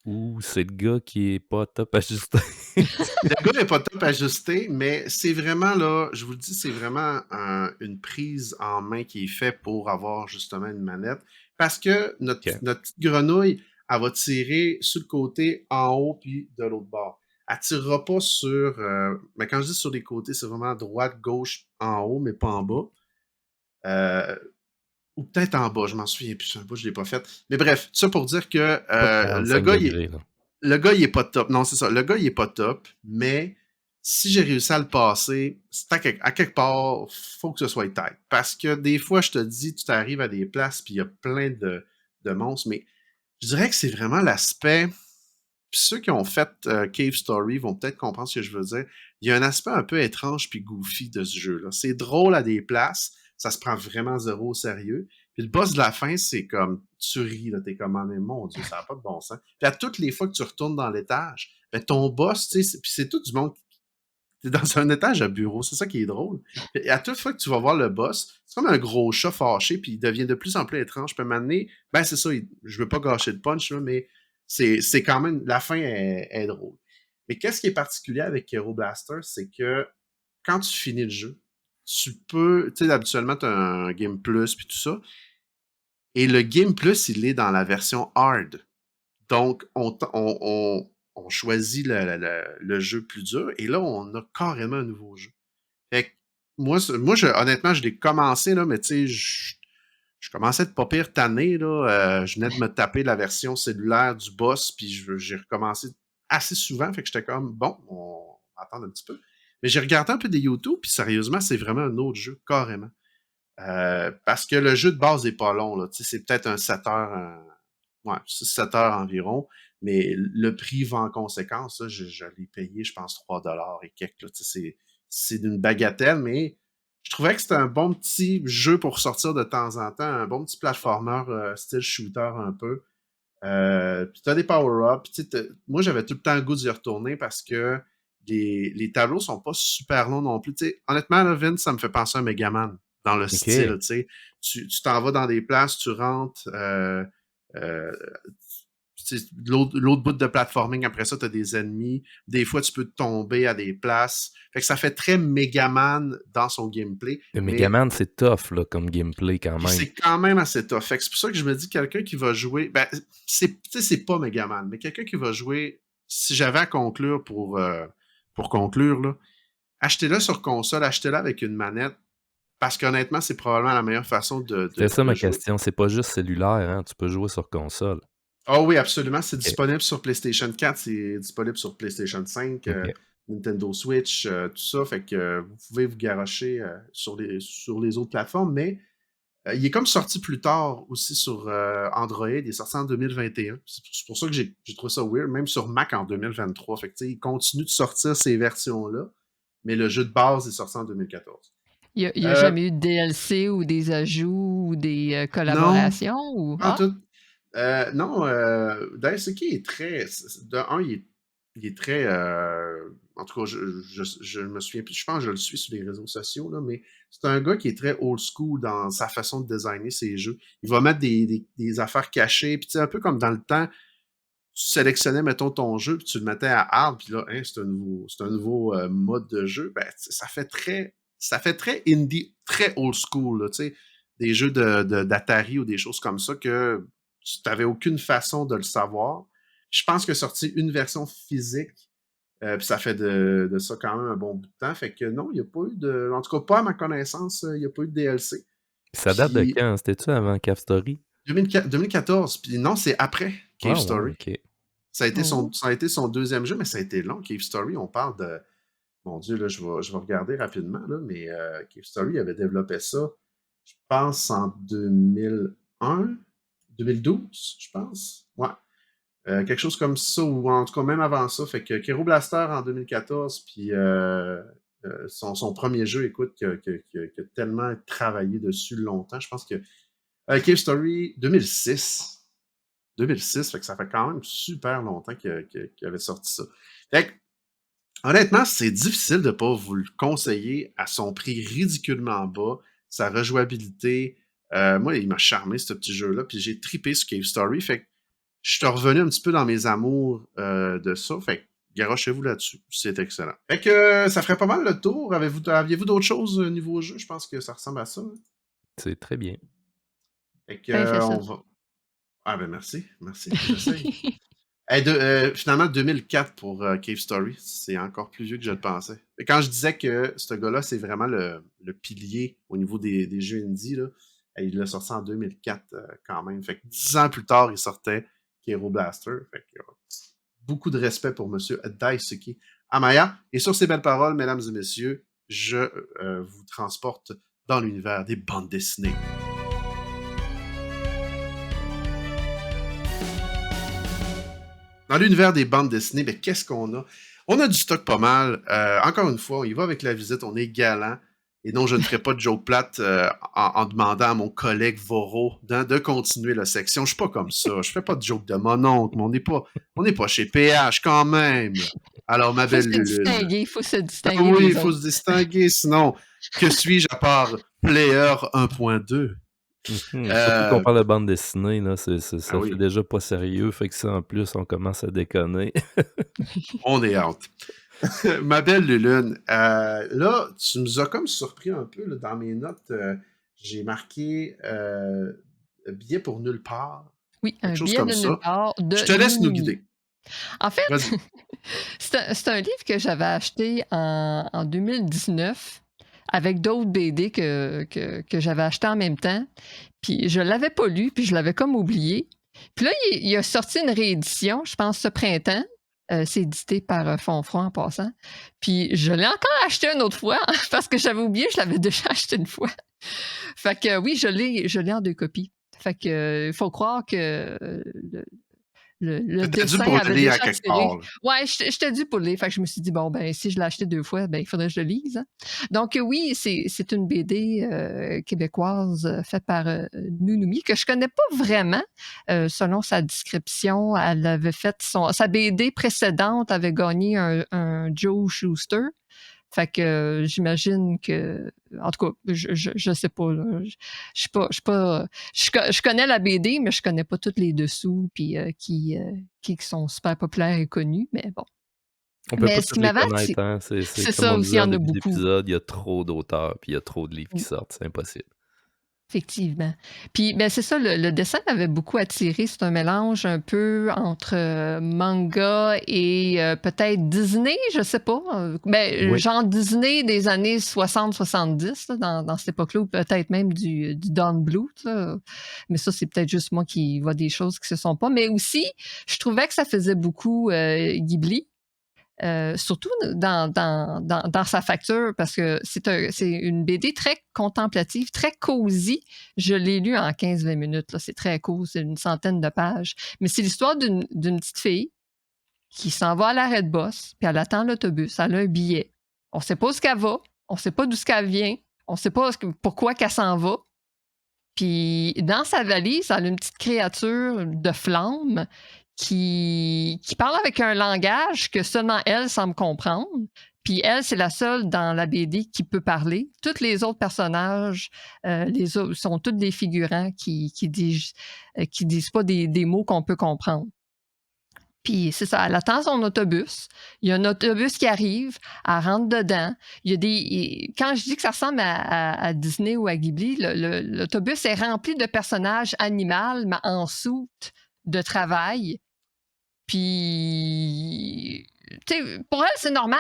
ou c'est le gars qui est pas top ajusté? Le gars n'est pas top ajusté, mais c'est vraiment là, je vous le dis, c'est vraiment une prise en main qui est faite pour avoir justement une manette. Parce que notre Ok. petite grenouille, elle va tirer sur le côté, en haut, puis de l'autre bord. Elle ne tirera pas sur. Mais quand je dis sur les côtés, c'est vraiment droite, gauche, en haut, mais pas en bas. Ou peut-être en bas, je m'en souviens plus. Un bout, je ne l'ai pas fait. Mais bref, tout ça pour dire que Pas de le 45 gars, degrés, là. le gars, il est pas top. Non, c'est ça. Le gars, il est pas top, mais si j'ai réussi à le passer, c'est à quelque part, faut que ce soit tight. Parce que des fois, je te dis, tu t'arrives à des places, puis il y a plein de monstres, mais je dirais que c'est vraiment l'aspect. Puis ceux qui ont fait Cave Story vont peut-être comprendre ce que je veux dire. il y a un aspect un peu étrange puis goofy de ce jeu-là. C'est drôle à des places, ça se prend vraiment zéro au sérieux. Puis le boss de la fin, c'est comme, tu ris, là, t'es comme, ah, mais mon Dieu, ça n'a pas de bon sens. Puis à toutes les fois que tu retournes dans l'étage, ben, ton boss, tu sais, puis c'est tout du monde, t'es dans un étage à bureau, c'est ça qui est drôle. Et à toute fois que tu vas voir le boss, c'est comme un gros chat fâché, puis il devient de plus en plus étrange. Puis à un moment donné, ben c'est ça, je veux pas gâcher le punch, là, mais c'est quand même, la fin est drôle. Mais qu'est-ce qui est particulier avec Hero Blaster, c'est que quand tu finis le jeu, tu peux, tu sais, habituellement, tu as un Game Plus puis tout ça, et le Game Plus, il est dans la version hard. Donc, on choisit le jeu plus dur, et là, on a carrément un nouveau jeu. Fait que honnêtement, je l'ai commencé, là, mais tu sais, je commençais de pas pire tanné, là. Je venais de me taper la version cellulaire du boss, puis j'ai recommencé assez souvent, fait que j'étais comme, bon, on va attendre un petit peu. Mais j'ai regardé un peu des YouTube, puis sérieusement, c'est vraiment un autre jeu, carrément. Parce que le jeu de base est pas long, là. Tu sais, c'est peut-être un 7 heures, ouais, 7 heures environ, mais le prix va en conséquence. Là, je l'ai payé, je pense, 3$ et quelques. Là, tu sais, c'est d'une bagatelle, mais je trouvais que c'était un bon petit jeu pour sortir de temps en temps, un bon petit platformer style shooter un peu. Puis t'as des power-ups. Moi, j'avais tout le temps le goût d'y retourner parce que les tableaux sont pas super longs non plus. T'sais, honnêtement, là, Vince, ça me fait penser à Megaman dans le style. OK. T'sais. Tu t'en vas dans des places, tu rentres. Euh, de l'autre bout de platforming, après ça, tu as des ennemis. Des fois, tu peux tomber à des places. Fait que ça fait très Megaman dans son gameplay. Le Mais Megaman, c'est tough là, comme gameplay quand puis même. c'est quand même assez tough. Fait que c'est pour ça que je me dis, quelqu'un qui va jouer... Ben, c'est pas Megaman, mais quelqu'un qui va jouer... Si j'avais à conclure pour conclure, là, achetez-le sur console, achetez-le avec une manette, parce qu'honnêtement, c'est probablement la meilleure façon C'était ça de ma jouer. question. C'est pas juste cellulaire, hein? Tu peux jouer sur console. Ah oui, absolument. C'est OK. disponible sur PlayStation 4, c'est disponible sur PlayStation 5, OK. Nintendo Switch, tout ça. Fait que vous pouvez vous garrocher sur les autres plateformes, mais il est comme sorti plus tard aussi sur Android. Il est sorti en 2021. C'est pour ça que j'ai trouvé ça weird, même sur Mac en 2023. Fait que tu sais, il continue de sortir ces versions-là, mais le jeu de base est sorti en 2014. Il y a Euh, jamais eu de DLC ou des ajouts ou des non, collaborations ou... pas en Ah, tout. Non, Daisuke est très. De un, il est très. En tout cas, je me souviens plus. Je pense que je le suis sur les réseaux sociaux, là, mais c'est un gars qui est très old school dans sa façon de designer ses jeux. Il va mettre des affaires cachées, puis tu sais, un peu comme dans le temps, tu sélectionnais, mettons, ton jeu, puis tu le mettais à hard, puis là, hein, c'est un nouveau mode de jeu. Ben, tu sais, ça fait très indie, très old school, là, tu sais, des jeux d'Atari ou des choses comme ça que tu n'avais aucune façon de le savoir. Je pense que sorti une version physique, puis ça fait de ça quand même un bon bout de temps. Fait que non, il n'y a pas eu de. En tout cas, pas à ma connaissance, il n'y a pas eu de DLC. Ça date de Puis quand? C'était-tu avant Cave Story? 2014, puis non, c'est après Cave Ah ouais, Story. OK. oh. Ça a été son deuxième jeu, mais ça a été long. Cave Story, on parle de. Mon Dieu, là, je vais regarder rapidement, là, mais Cave Story avait développé ça, je pense, en 2001, 2012, je pense. Ouais. Quelque chose comme ça, ou en tout cas même avant ça. Fait que Kero Blaster en 2014, puis son premier jeu, écoute, qui a tellement travaillé dessus longtemps. Je pense que Cave Story 2006. 2006, fait que ça fait quand même super longtemps qu'il avait sorti ça. Fait que, honnêtement, c'est difficile de ne pas vous le conseiller à son prix ridiculement bas, sa rejouabilité. Moi, il m'a charmé, ce petit jeu-là, puis j'ai trippé sur Cave Story. Fait que je suis revenu un petit peu dans mes amours de ça. Fait que garochez-vous là-dessus. C'est excellent. Fait que ça ferait pas mal le tour. Aviez-vous d'autres choses niveau jeu? Je pense que ça ressemble à ça. Hein. C'est très bien. Fait que Ben, fais ça. on va. Ah ben merci, merci, j'essaye. Finalement, 2004 pour Cave Story, c'est encore plus vieux que je le pensais. Et quand je disais que ce gars-là, c'est vraiment le pilier au niveau des jeux indie, là, il l'a sorti en 2004 quand même. Fait que 10 ans plus tard, il sortait Hero Blaster. Fait que, beaucoup de respect pour Monsieur Daisuke Amaya. Et sur ces belles paroles, mesdames et messieurs, je vous transporte dans l'univers des bandes dessinées. Dans l'univers des bandes dessinées, ben, qu'est-ce qu'on a? On a du stock pas mal. Encore une fois, on y va avec la visite, on est galant. Et non, je ne ferai pas de joke plate en demandant à mon collègue Voro de continuer la section. Je suis pas comme ça. Je fais pas de joke de mon oncle, mais on n'est pas chez PH quand même. Alors, ma belle Lulune. Il faut se Ah distinguer oui, il des faut autres. se distinguer, sinon, que suis-je à part Player 1.2? Surtout qu'on parle de bande dessinée, là, ça fait oui, déjà pas sérieux, fait que ça, en plus, on commence à déconner. on est out. Ma belle Lulune, là, tu nous as comme surpris un peu là, dans mes notes. J'ai marqué billet pour nulle part, Oui, quelque un chose billet comme de nulle ça. part Je de te laisse nous Nunumi. guider. En fait, Vas-y. c'est un livre que j'avais acheté en 2019 avec d'autres BD que j'avais acheté en même temps. Puis je l'avais pas lu, puis je l'avais comme oublié. Puis là, il a sorti une réédition, je pense, ce printemps. C'est édité par Fonfroid en passant. Puis je l'ai encore acheté une autre fois parce que j'avais oublié, je l'avais déjà acheté une fois. Fait que oui, je l'ai en 2 copies. Fait que il faut croire que le T'as dû dessin avait brûler déjà à quelque attiré. part. Là. Ouais, j'étais dû pour le lire. Fait que je me suis dit, bon, ben, si je l'ai acheté 2 fois, ben, il faudrait que je le lise. Hein. Donc, oui, c'est une BD québécoise faite par Nunumi, que je connais pas vraiment. Selon sa description, elle avait fait sa BD précédente avait gagné un Joe Shuster. Fait que j'imagine que, en tout cas, je sais pas. Là. Je connais la BD, mais je connais pas toutes les dessous puis qui sont super populaires et connus. Mais bon. On peut Mais pas ce tous qui les m'avait attiré, connaître, hein. C'est c'est comme ça on aussi, il disait y en en a début beaucoup. d'épisode, il y a trop d'auteurs, puis il y a trop de livres qui Mm. sortent, c'est impossible. Effectivement. Puis, ben, c'est ça, le dessin m'avait beaucoup attiré. C'est un mélange un peu entre manga et peut-être Disney, je sais pas. Ben, Oui. genre Disney des années 60-70, dans cette époque-là, ou peut-être même du Don Bluth. Là. Mais ça, c'est peut-être juste moi qui vois des choses qui se sont pas. Mais aussi, je trouvais que ça faisait beaucoup Ghibli. Surtout dans sa facture, parce que c'est une BD très contemplative, très cosy. Je l'ai lu en 15-20 minutes. Là. C'est très court, c'est une centaine de pages. Mais c'est l'histoire d'une petite fille qui s'en va à l'arrêt de bus, puis elle attend l'autobus, elle a un billet. On ne sait pas où ce qu'elle va, on ne sait pas d'où ce qu'elle vient, on ne sait pas pourquoi qu'elle s'en va. Puis dans sa valise, elle a une petite créature de flamme qui parle avec un langage que seulement elle semble comprendre. Puis elle, c'est la seule dans la BD qui peut parler. Tous les autres personnages sont tous des figurants qui disent pas des mots qu'on peut comprendre. Puis c'est ça, elle attend son autobus. Il y a un autobus qui arrive, elle rentre dedans. Il y a quand je dis que ça ressemble à Disney ou à Ghibli, l'autobus est rempli de personnages animaux, mais en soute de travail. Puis, tu sais, pour elle, c'est normal.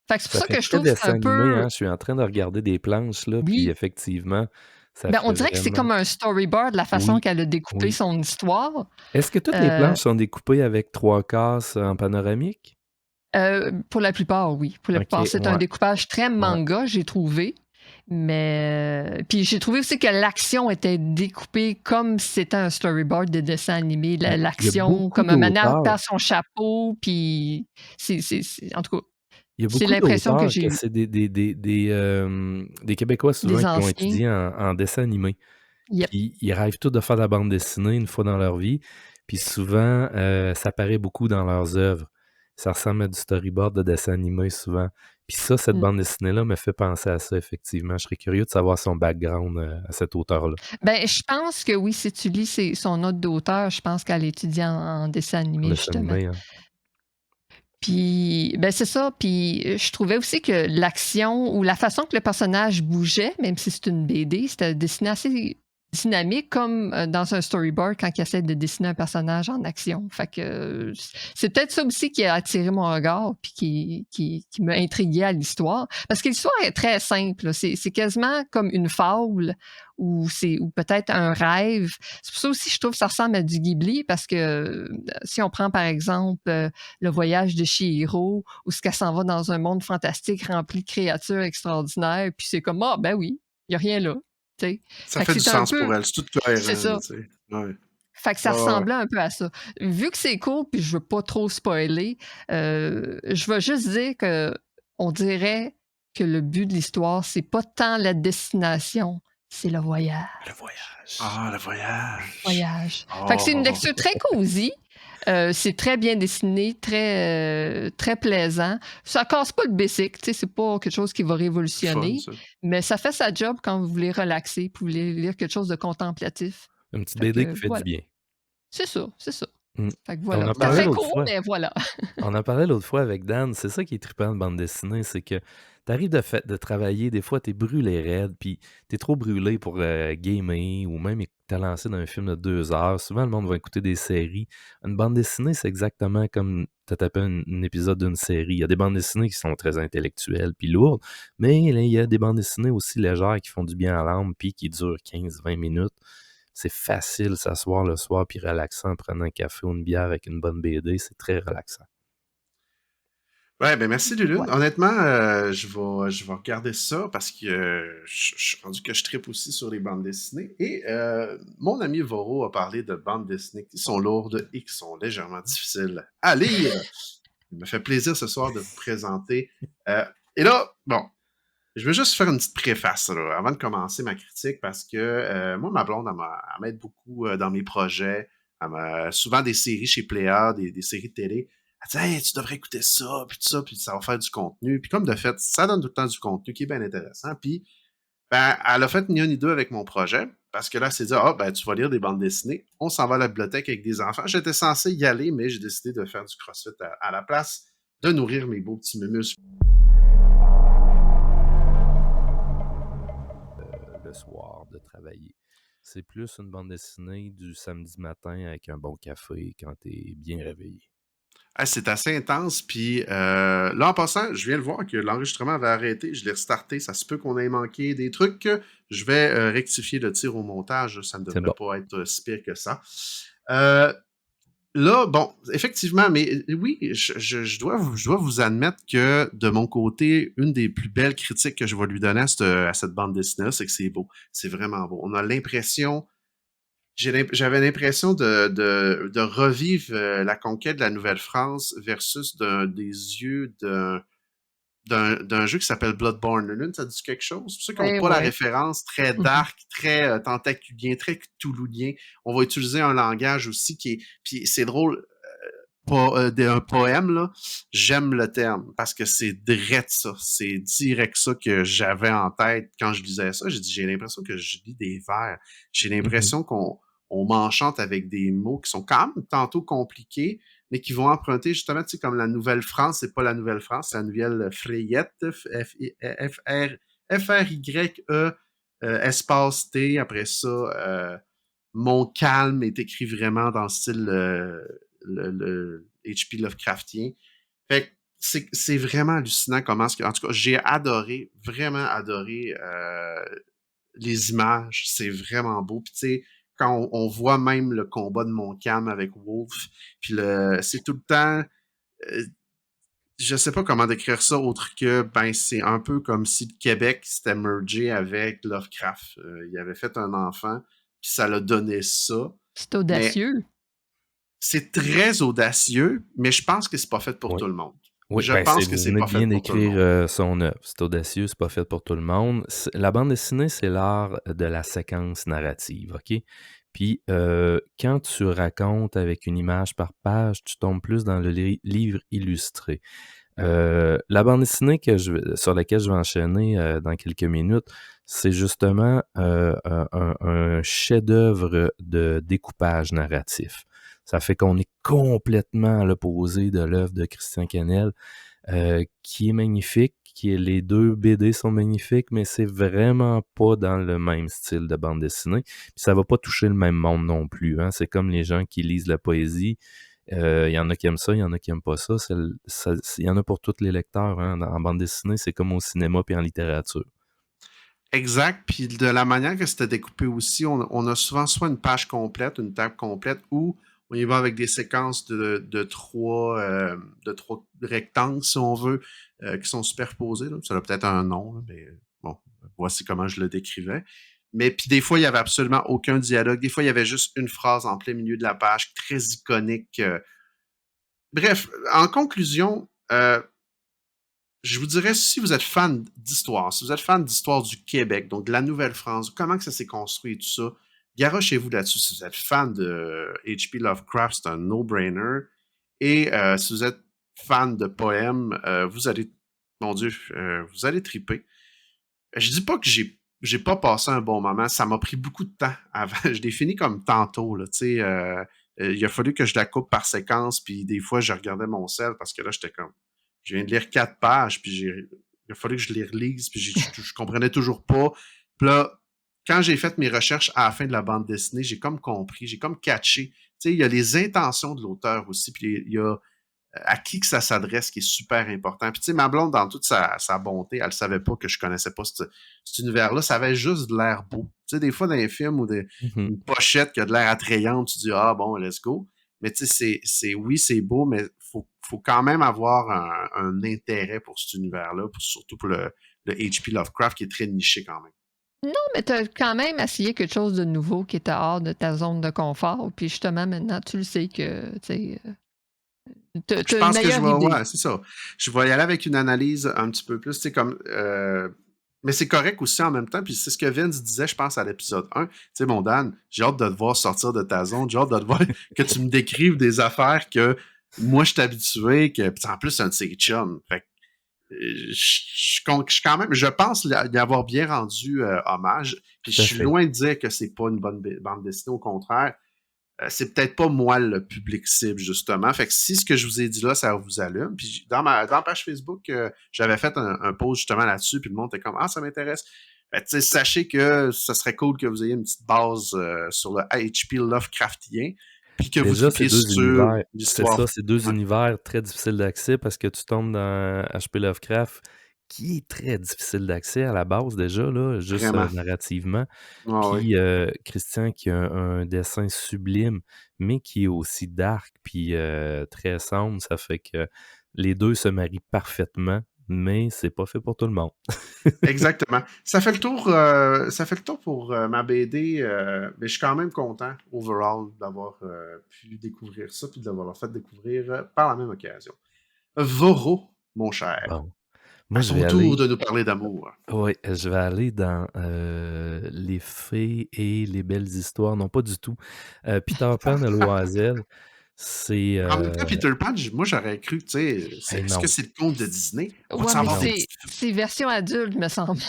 Fait que c'est pour Ça ça fait que je très trouve que c'est dessin un animé, peu. hein. Je suis en train de regarder des planches, là, puis Oui. effectivement, ça Ben, on fait dirait que c'est vraiment... comme un storyboard, la façon Oui, qu'elle a découpé oui. son histoire. Est-ce que toutes les planches sont découpées avec 3 cases en panoramique? Pour la plupart, oui. Pour la OK, plupart, c'est un ouais, découpage très ouais. manga, j'ai trouvé. Mais puis j'ai trouvé aussi que l'action était découpée comme si c'était un storyboard de dessin animé. Il y a L'action, beaucoup comme un manière d'auteurs perd son chapeau, puis en tout cas, il y a c'est beaucoup l'impression que d'auteurs j'ai que eue. c'est des Québécois souvent Des qui ont anciens. étudié en dessin animé. Yep. Puis ils rêvent tous de faire de la bande dessinée une fois dans leur vie. Puis souvent, ça paraît beaucoup dans leurs œuvres. Ça ressemble à du storyboard de dessin animé souvent. Puis ça, cette Mm. bande dessinée-là me fait penser à ça, effectivement. Je serais curieux de savoir son background à cet auteur-là. Ben, je pense que oui, si tu lis son note d'auteur, je pense qu'elle étudie en dessin En animé, dessin justement. animé, hein. Puis, ben c'est ça. Puis, je trouvais aussi que l'action ou la façon que le personnage bougeait, même si c'est une BD, c'était dessiné assez dynamique, comme dans un storyboard quand il essaie de dessiner un personnage en action. Fait que c'est peut-être ça aussi qui a attiré mon regard puis qui m'a intrigué à l'histoire. Parce que l'histoire est très simple. C'est quasiment comme une fable ou peut-être un rêve. C'est pour ça aussi je trouve que ça ressemble à du Ghibli parce que si on prend par exemple le voyage de Chihiro où ce qu'elle s'en va dans un monde fantastique rempli de créatures extraordinaires puis c'est comme ben oui, il n'y a rien là. T'sais. Ça Fait que fait du c'est un sens pour peu. elle. C'est tout C'est cohérent, ça. tu sais. Ouais. Fait que ça Ouais, ouais, ouais. ressemblait un peu à ça. Vu que c'est court, puis je veux pas trop spoiler, je vais juste dire qu'on dirait que le but de l'histoire, c'est pas tant la destination, c'est le Le voyage. voyage. Ah, le voyage. Voyage. Fait que c'est une Oh. lecture très cosy. C'est très bien dessiné, très plaisant. Ça casse pas le basic, tu sais, c'est pas quelque chose qui va C'est fun, révolutionner, ça. mais ça fait sa job quand vous voulez relaxer, puis vous voulez lire quelque chose de contemplatif. Une petite Fait BD qui que fait du voilà. bien. C'est ça, c'est ça. Mmh. Fait que On voilà. en C'était parlait très l'autre court, fois. mais voilà. On en parlait l'autre fois avec Dan, c'est ça qui est trippant de bande dessinée, c'est que tu arrives de travailler, des fois, tu es brûlé raide, puis tu es trop brûlé pour, gamer ou même te lancer dans un film de 2 heures. Souvent, le monde va écouter des séries. Une bande dessinée, c'est exactement comme tu tapé un épisode d'une série. Il y a des bandes dessinées qui sont très intellectuelles puis lourdes, mais là, il y a des bandes dessinées aussi légères qui font du bien à l'âme puis qui durent 15-20 minutes. C'est facile s'asseoir le soir puis relaxer en prenant un café ou une bière avec une bonne BD, c'est très relaxant. Ouais, ben merci Lulune. Voilà. Honnêtement, je vais regarder ça parce que je suis rendu que je tripe aussi sur les bandes dessinées. Et mon ami Voro a parlé de bandes dessinées qui sont lourdes et qui sont légèrement difficiles à lire. Il me fait plaisir ce soir de vous présenter. Et là, bon, je veux juste faire une petite préface là, avant de commencer ma critique parce que moi, ma blonde, elle m'aide beaucoup dans mes projets. Souvent des séries chez Pléa, des séries de télé. Elle dit hey, tu devrais écouter ça, puis ça va faire du contenu. Puis comme de fait, ça donne tout le temps du contenu qui est bien intéressant. Puis ben, elle a fait ni un ni deux avec mon projet. Parce que là, elle s'est dit, ah, ben, tu vas lire des bandes dessinées. On s'en va à la bibliothèque avec des enfants. J'étais censé y aller, mais j'ai décidé de faire du CrossFit à la place, de nourrir mes beaux petits mumus. Le soir de travailler. C'est plus une bande dessinée du samedi matin avec un bon café quand tu es bien réveillé. Ah, c'est assez intense. Puis là, en passant, je viens de voir que l'enregistrement avait arrêté. Je l'ai restarté. Ça se peut qu'on ait manqué des trucs. Je vais rectifier le tir au montage. Ça ne C'est devrait bon. pas être si pire que ça. Là, bon, effectivement, mais oui, je dois vous admettre que de mon côté, une des plus belles critiques que je vais lui donner à cette bande dessinée, c'est que c'est beau. C'est vraiment beau. On a l'impression, j'avais l'impression de revivre la conquête de la Nouvelle-France versus des yeux d'un jeu qui s'appelle Bloodborne. Lune, ça dit quelque chose? Pour ceux qui n'ont Ouais, pas la ouais. référence, très Mhm. dark, très tentaculien, très cthulhulien. On va utiliser un langage aussi qui est... Puis c'est drôle, un poème, là, j'aime le terme parce que c'est direct ça. C'est direct ça que j'avais en tête quand je lisais ça. J'ai dit, j'ai l'impression que je lis des vers. J'ai Mhm. l'impression qu'on m'enchante avec des mots qui sont quand même tantôt compliqués, mais qui vont emprunter justement, tu sais, comme la Nouvelle-France, c'est pas la Nouvelle-France, c'est la Nouvelle Frayette, F-R-Y-E, espace T, après ça, Mon calme est écrit vraiment dans le style le H.P. Lovecraftien. Fait que c'est vraiment hallucinant comment en tout cas, j'ai adoré, vraiment adoré les images. C'est vraiment beau. Puis tu sais, quand on voit même le combat de Montcalm avec Wolf, puis c'est tout le temps... euh, je sais pas comment décrire ça autre que, ben, c'est un peu comme si le Québec s'était mergé avec Lovecraft. Il avait fait un enfant, puis ça l'a donné ça. C'est Mais audacieux. c'est très audacieux, mais je pense que c'est pas fait pour Oui. tout le monde. Oui, Je ben pense que vous c'est venez pas de fait bien pour tout le décrire monde. son œuvre. C'est audacieux, c'est pas fait pour tout le monde. La bande dessinée, c'est l'art de la séquence narrative, OK? Puis quand tu racontes avec une image par page, tu tombes plus dans le livre illustré. La bande dessinée sur laquelle je vais enchaîner dans quelques minutes, c'est justement un chef-d'œuvre de découpage narratif. Ça fait qu'on est complètement à l'opposé de l'œuvre de Christian Canel, qui est magnifique, les deux BD sont magnifiques, mais c'est vraiment pas dans le même style de bande dessinée. Puis ça va pas toucher le même monde non plus. Hein. C'est comme les gens qui lisent la poésie. Il y en a qui aiment ça, il y en a qui aiment pas ça. Il y en a pour tous les lecteurs. Hein. En bande dessinée, c'est comme au cinéma puis en littérature. Exact. Puis de la manière que c'était découpé aussi, on a souvent soit une page complète, une table complète, ou on y va avec des séquences de trois rectangles, si on veut, qui sont superposés. Là. Ça a peut-être un nom, là, mais bon, voici comment je le décrivais. Mais puis des fois, il y avait absolument aucun dialogue. Des fois, il y avait juste une phrase en plein milieu de la page, très iconique. Bref, en conclusion, je vous dirais, si vous êtes fan d'histoire, si vous êtes fan d'histoire du Québec, donc de la Nouvelle-France, comment que ça s'est construit et tout ça, garochez-vous là-dessus. Si vous êtes fan de H.P. Lovecraft, c'est un no-brainer. Et si vous êtes fan de poèmes, vous allez, mon Dieu, vous allez triper. Je dis pas que j'ai pas passé un bon moment, ça m'a pris beaucoup de temps avant. Je l'ai fini comme tantôt, là, tu sais. Il a fallu que je la coupe par séquence, puis des fois, je regardais mon sel parce que là, j'étais comme, je viens de lire 4 pages, puis il a fallu que je les relise, puis je comprenais toujours pas. Puis là, quand j'ai fait mes recherches à la fin de la bande dessinée, j'ai comme compris, j'ai comme catché. Tu sais, il y a les intentions de l'auteur aussi, puis il y a à qui que ça s'adresse qui est super important. Puis tu sais, ma blonde, dans toute sa bonté, elle savait pas que je connaissais pas cet univers-là. Ça avait juste de l'air beau. Tu sais, des fois, dans les films ou Mhm. une pochette qui a de l'air attrayante, tu dis « Ah bon, let's go ». Mais tu sais, oui, c'est beau, mais faut quand même avoir un intérêt pour cet univers-là, surtout pour le H.P. Lovecraft qui est très niché quand même. Non, mais tu as quand même essayé quelque chose de nouveau qui était hors de ta zone de confort. Puis justement, maintenant, tu le sais que tu Je as une pense que je meilleure vais, idée. ouais, c'est ça. Je vais y aller avec une analyse un petit peu plus, tu sais, comme, mais c'est correct aussi en même temps, puis c'est ce que Vince disait, je pense, à l'épisode 1. Tu sais, mon Dan, j'ai hâte de te voir sortir de ta zone, j'ai hâte de te voir que tu me décrives des affaires que moi, je suis habitué, que, puis en plus, c'est un de ses chums. Fait que, quand même, je pense y avoir bien rendu hommage, puis je Tout à suis fait. loin de dire que c'est pas une bonne bande dessinée, au contraire. C'est peut-être pas moi le public cible, justement. Fait que si ce que je vous ai dit là, ça vous allume, puis dans la page Facebook, j'avais fait un post justement là-dessus, puis le monde était comme « Ah, ça m'intéresse ». Tu sais, sachez que ça serait cool que vous ayez une petite base sur le HP Lovecraftien, puis que vous Déjà, c'est tripiez deux sur univers. C'est l'histoire. ça, c'est deux Ouais, univers très difficiles d'accès parce que tu tombes dans H.P. Lovecraft, qui est très difficile d'accès à la base déjà, là, juste vraiment. narrativement. Ah oui. Puis Christian qui a un dessin sublime, mais qui est aussi dark, puis très sombre. Ça fait que les deux se marient parfaitement, mais c'est pas fait pour tout le monde. Exactement. Ça fait le tour pour ma BD, mais je suis quand même content, overall, d'avoir pu découvrir ça, puis de l'avoir fait découvrir par la même occasion. Voro, mon cher, Bon. Moi, à je ton vais tour aller. de nous parler d'amour. Oui, je vais aller dans les fées et les belles histoires. Non, pas du tout. Peter Pan à Loisel, c'est En même temps, Peter Pan, moi j'aurais cru, tu sais, hey, est-ce que non, c'est le conte de Disney? On Ouais, va-tu mais hey, avoir des non. petites... c'est version adulte, me semble.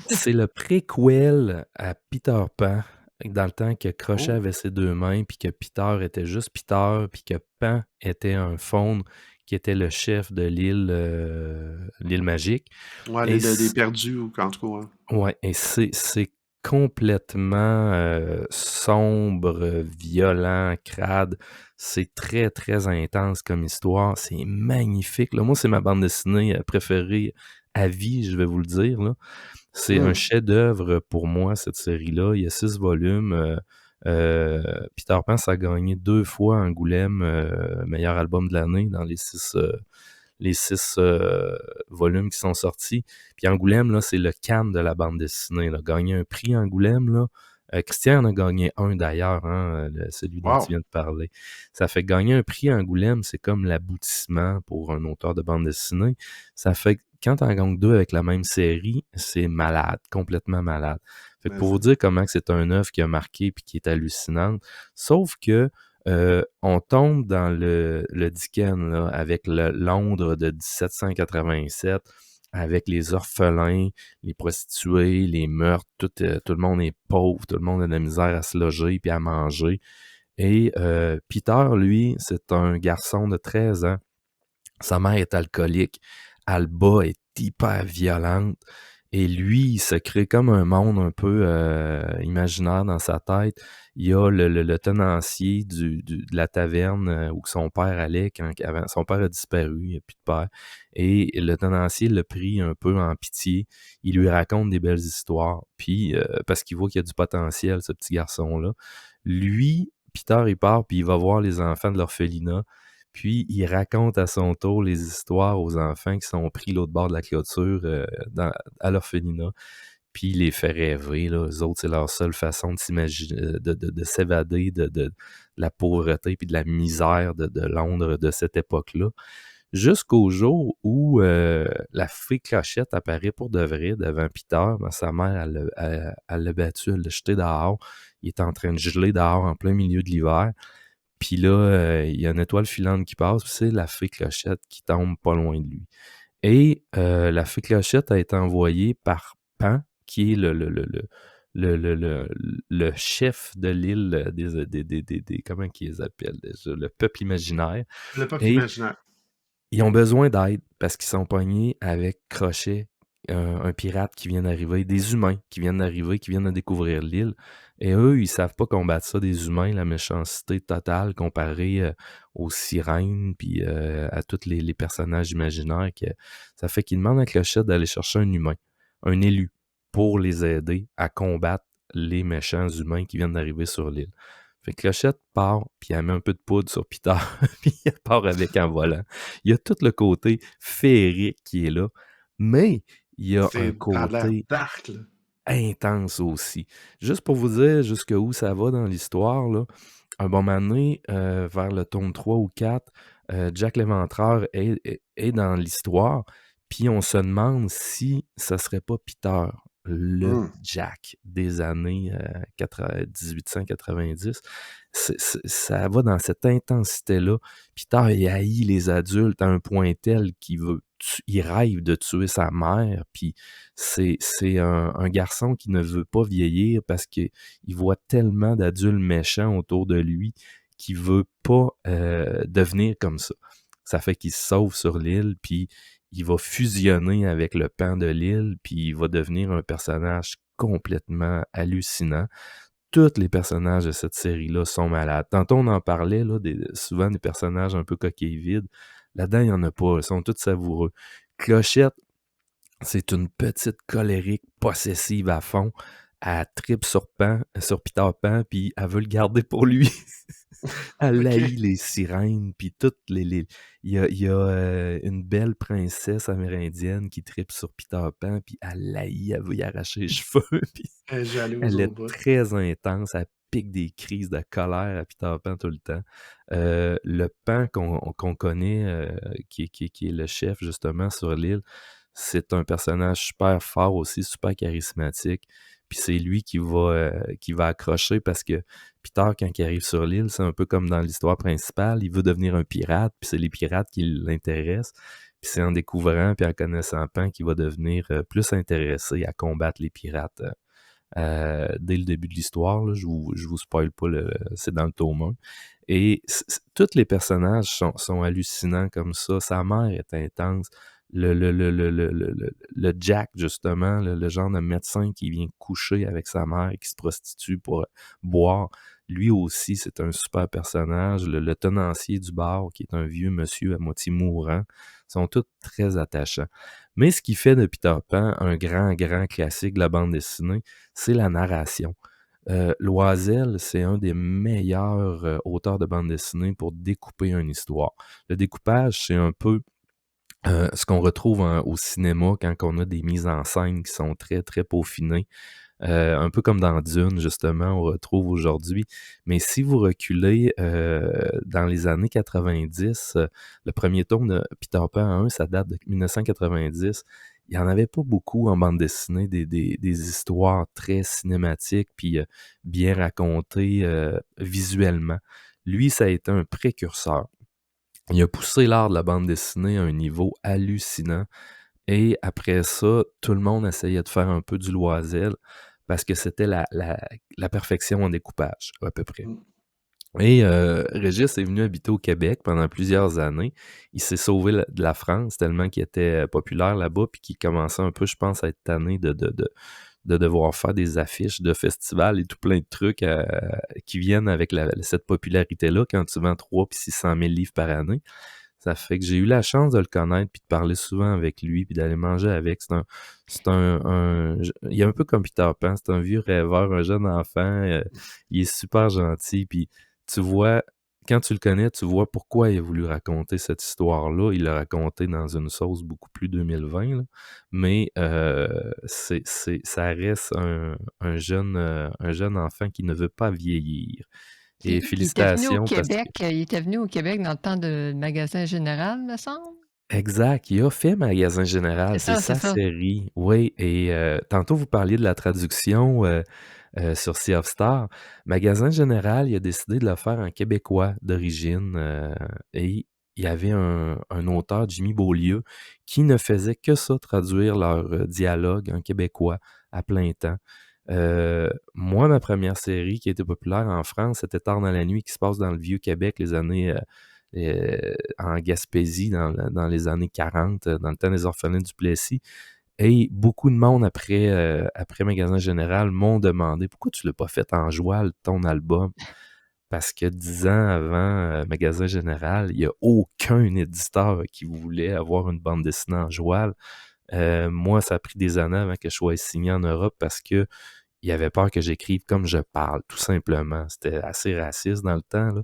C'est le préquel à Peter Pan, dans le temps que Crochet Oh, avait ses deux mains, puis que Peter était juste Peter, puis que Pan était un faune qui était le chef de l'île magique. ouais, Et des perdus, ou en tout cas, hein. ouais, et c'est complètement sombre, violent, crade. C'est très, très intense comme histoire. C'est magnifique, là. Moi, c'est ma bande dessinée préférée à vie, je vais vous le dire, là. C'est un Hmm. chef-d'œuvre pour moi, cette série-là. Il y a 6 volumes. Peter Pan, ça a gagné 2 fois Angoulême, meilleur album de l'année dans les 6 volumes qui sont sortis. Puis Angoulême, là, c'est le Cannes de la bande dessinée. Là. Gagné un prix Angoulême, là. Christian en a gagné un d'ailleurs, hein, celui dont tu Wow. viens de parler. Ça fait gagner un prix Angoulême, c'est comme l'aboutissement pour un auteur de bande dessinée. Ça fait que quand t'en gagnes 2 avec la même série, c'est malade, complètement malade. Fait que Mais pour vous ça. dire comment que c'est un œuvre qui a marqué puis qui est hallucinante, sauf que on tombe dans le Dickens, là, avec le Londres de 1787, avec les orphelins, les prostituées, les meurtres, tout le monde est pauvre, tout le monde a de la misère à se loger puis à manger. Et Peter, lui, c'est un garçon de 13 ans. Sa mère est alcoolique. Alba est hyper violente. Et lui, il se crée comme un monde un peu imaginaire dans sa tête. Il y a le tenancier de la taverne où son père allait quand son père a disparu, il n'y a plus de père. Et le tenancier l'a pris un peu en pitié. Il lui raconte des belles histoires. Puis, parce qu'il voit qu'il y a du potentiel, ce petit garçon-là. Lui, Peter, il part, puis il va voir les enfants de l'orphelinat. Puis, il raconte à son tour les histoires aux enfants qui sont pris l'autre bord de la clôture à l'orphelinat. puis il les fait rêver, là. Eux autres, c'est leur seule façon de de s'évader de la pauvreté puis de la misère de Londres de cette époque-là. Jusqu'au jour où la fée Clochette apparaît pour de vrai devant Peter. Ben, sa mère, elle l'a battu, elle l'a jeté dehors. Il est en train de geler dehors en plein milieu de l'hiver. Puis là, il y a une étoile filante qui passe, puis c'est la fée Clochette qui tombe pas loin de lui. Et la fée Clochette a été envoyée par Pan, qui est le chef de l'île comment qu'ils les appellent déjà? Le peuple imaginaire. Le peuple Et imaginaire. ils ont besoin d'aide parce qu'ils sont pognés avec Crochet, un pirate qui vient d'arriver, des humains qui viennent d'arriver, qui viennent de découvrir l'île. Et eux, ils savent pas combattre ça, des humains, la méchanceté totale comparée aux sirènes puis à tous les personnages imaginaires. Ça fait qu'ils demandent à Clochette d'aller chercher un humain, un élu, pour les aider à combattre les méchants humains qui viennent d'arriver sur l'île. Fait que Clochette part, puis elle met un peu de poudre sur Peter, puis elle part avec en volant. Il y a tout le côté féerique qui est là, mais il y a un Ça a l'air côté dark, là. intense aussi. Juste pour vous dire jusqu'où ça va dans l'histoire, là, un bon moment donné, vers le tome 3 ou 4, Jack l'Éventreur est dans l'histoire, puis on se demande si ça serait pas Peter, le Jack des années 1890. Ça va dans cette intensité-là. Peter, il haït les adultes à un point tel il rêve de tuer sa mère, puis c'est un garçon qui ne veut pas vieillir parce qu'il voit tellement d'adultes méchants autour de lui qu'il veut pas devenir comme ça. Ça fait qu'il se sauve sur l'île, puis il va fusionner avec le pan de l'île, puis il va devenir un personnage complètement hallucinant. Tous les personnages de cette série-là sont malades. Tantôt, on en parlait, là, souvent des personnages un peu coquilles vides. Là-dedans, il n'y en a pas. Ils sont tous savoureux. Clochette, c'est une petite colérique possessive à fond. Elle tripe sur Peter Pan, puis elle veut le garder pour lui. Elle haït les sirènes, puis toutes les... Il y a une belle princesse amérindienne qui tripe sur Peter Pan, puis elle l'haït, elle veut y arracher les cheveux, puis Elle est jalouse elle au est bout. très intense, elle pique des crises de colère à Peter Pan tout le temps. Le Pan qu'on connaît, qui est le chef justement sur l'île, c'est un personnage super fort aussi, super charismatique. Puis c'est lui qui va accrocher parce que Peter, quand il arrive sur l'île, c'est un peu comme dans l'histoire principale, il veut devenir un pirate, puis c'est les pirates qui l'intéressent. Puis c'est en découvrant puis en connaissant Pan qu'il va devenir plus intéressé à combattre les pirates dès le début de l'histoire. Là. Je vous spoil pas, c'est dans le tome 1. Et tous les personnages sont hallucinants comme ça. Sa mère est intense. Le Jack, justement, le genre de médecin qui vient coucher avec sa mère et qui se prostitue pour boire, lui aussi, c'est un super personnage. Le tenancier du bar, qui est un vieux monsieur à moitié mourant, sont tous très attachants. Mais ce qui fait de Peter Pan un grand classique de la bande dessinée, c'est la narration. Loisel, c'est un des meilleurs auteurs de bande dessinée pour découper une histoire. Le découpage, c'est un peu ce qu'on retrouve au cinéma quand on a des mises en scène qui sont très, très peaufinées. Un peu comme dans Dune, justement, on retrouve aujourd'hui. Mais si vous reculez dans les années 90, le premier tome de Peter Pan 1, ça date de 1990. Il n'y en avait pas beaucoup en bande dessinée, des histoires très cinématiques puis bien racontées visuellement. Lui, ça a été un précurseur. Il a poussé l'art de la bande dessinée à un niveau hallucinant. Et après ça, tout le monde essayait de faire un peu du Loisel parce que c'était la perfection en découpage, à peu près. Et Régis est venu habiter au Québec pendant plusieurs années. Il s'est sauvé de la France tellement qu'il était populaire là-bas puis qu'il commençait un peu, je pense, à être tanné de devoir faire des affiches de festivals et tout plein de trucs qui viennent avec cette popularité-là quand tu vends 3 puis 600 000 livres par année. Ça fait que j'ai eu la chance de le connaître puis de parler souvent avec lui puis d'aller manger avec. Il est un peu comme Peter Pan, c'est un vieux rêveur, un jeune enfant. Il est super gentil puis tu vois quand tu le connais, tu vois pourquoi il a voulu raconter cette histoire-là. Il l'a raconté dans une sauce beaucoup plus 2020, là, mais ça reste un jeune enfant qui ne veut pas vieillir. Et Puis il était venu au félicitations parce que Québec, il était venu au Québec dans le temps de Magasin Général, me semble? exact, il a fait Magasin Général, C'est c'est ça, c'est sa ça. série. Oui, et tantôt vous parliez de la traduction, sur Sea of Stars. Magasin Général, il a décidé de le faire en québécois d'origine, et il y avait un auteur, Jimmy Beaulieu, qui ne faisait que ça, traduire leurs dialogues en québécois à plein temps. Moi, ma première série qui a été populaire en France, c'était Tard dans la nuit, qui se passe dans le Vieux-Québec, les années, en Gaspésie, dans les années 40, dans le temps des orphelins du Plessis. Et beaucoup de monde après Magasin Général m'ont demandé: «Pourquoi tu l'as pas fait en joual, ton album?» Parce que 10 ans avant, Magasin Général, il y a aucun éditeur qui voulait avoir une bande dessinée en joual. Moi, ça a pris des années avant que je sois signé en Europe parce qu'ils avaient peur que j'écrive comme je parle, tout simplement. C'était assez raciste dans le temps, là.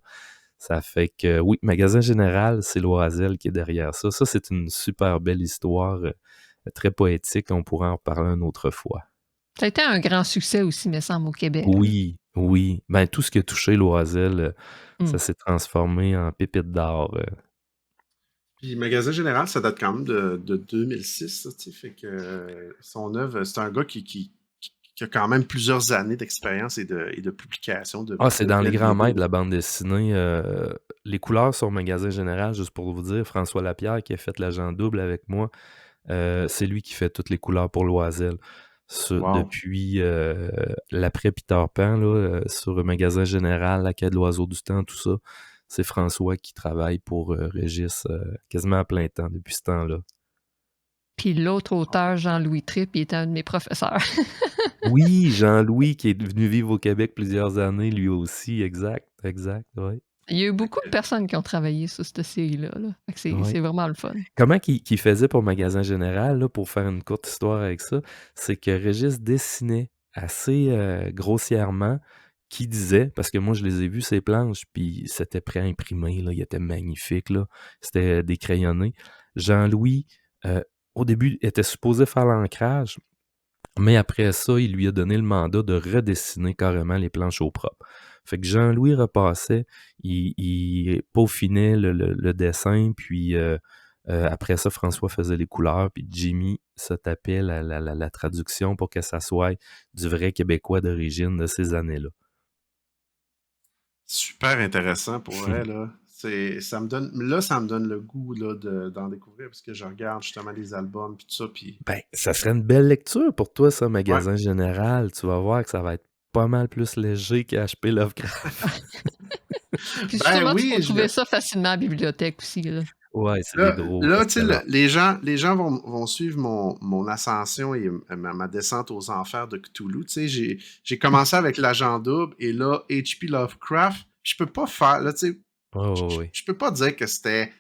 Ça fait que oui, Magasin Général, c'est Loisel qui est derrière ça. Ça, c'est une super belle histoire, très poétique. On pourra en reparler une autre fois. Ça a été un grand succès aussi, me semble, au Québec, là. Oui, oui. Ben, tout ce qui a touché Loisel, Mmh. ça s'est transformé en pépite d'or. Puis Magasin Général, ça date quand même de 2006, ça, tu sais, fait que son œuvre, c'est un gars qui a quand même plusieurs années d'expérience et de publication de Ah, c'est beaucoup de dans les belles grands maîtres BD. de la bande dessinée. Les couleurs sur Magasin Général, juste pour vous dire, François Lapierre qui a fait l'agent double avec moi, c'est lui qui fait toutes les couleurs pour Loisel. Wow. Depuis l'après Peter Pan, là, sur Magasin Général, La Quai de l'Oiseau du Temps, tout ça, c'est François qui travaille pour Régis quasiment à plein temps depuis ce temps-là. Puis l'autre auteur, Jean-Louis Tripp, il était un de mes professeurs. Oui, Jean-Louis qui est venu vivre au Québec plusieurs années, lui aussi, exact, exact, oui. Il y a eu Fait beaucoup de que, personnes qui ont travaillé sur cette série-là, là. Fait que c'est vraiment le fun. Comment qu'il faisait pour Magasin Général, là, pour faire une courte histoire avec ça, c'est que Régis dessinait assez, grossièrement qui disait parce que moi je les ai vus ces planches, puis c'était pré-imprimé, là, ils étaient magnifiques, là, c'était décrayonné. Jean-Louis, au début, était supposé faire l'ancrage, mais après ça, il lui a donné le mandat de redessiner carrément les planches au propre. Fait que Jean-Louis repassait, il peaufinait le dessin, puis après ça, François faisait les couleurs, puis Jimmy se tapait la traduction pour que ça soit du vrai québécois d'origine de ces années-là. super intéressant pour vrai, là. Ça me donne le goût là, d'en découvrir parce que je regarde justement les albums puis tout ça. Puis, Ben, ça serait une belle lecture pour toi, ça, ouais. Magasin Général. Tu vas voir que ça va être pas mal plus léger qu'H.P. Lovecraft. Puis Ben sûrement, tu peux oui, trouver ça facilement à la bibliothèque aussi, là. Ouais, c'est des là, gros là, tu sais, best-sellers. les gens vont suivre mon ascension et ma descente aux enfers de Cthulhu. Tu sais, j'ai commencé avec l'agent double et là, H.P. Lovecraft, je peux pas faire, là, tu sais, Ouais, je ouais, je- ouais. je peux pas dire que c'était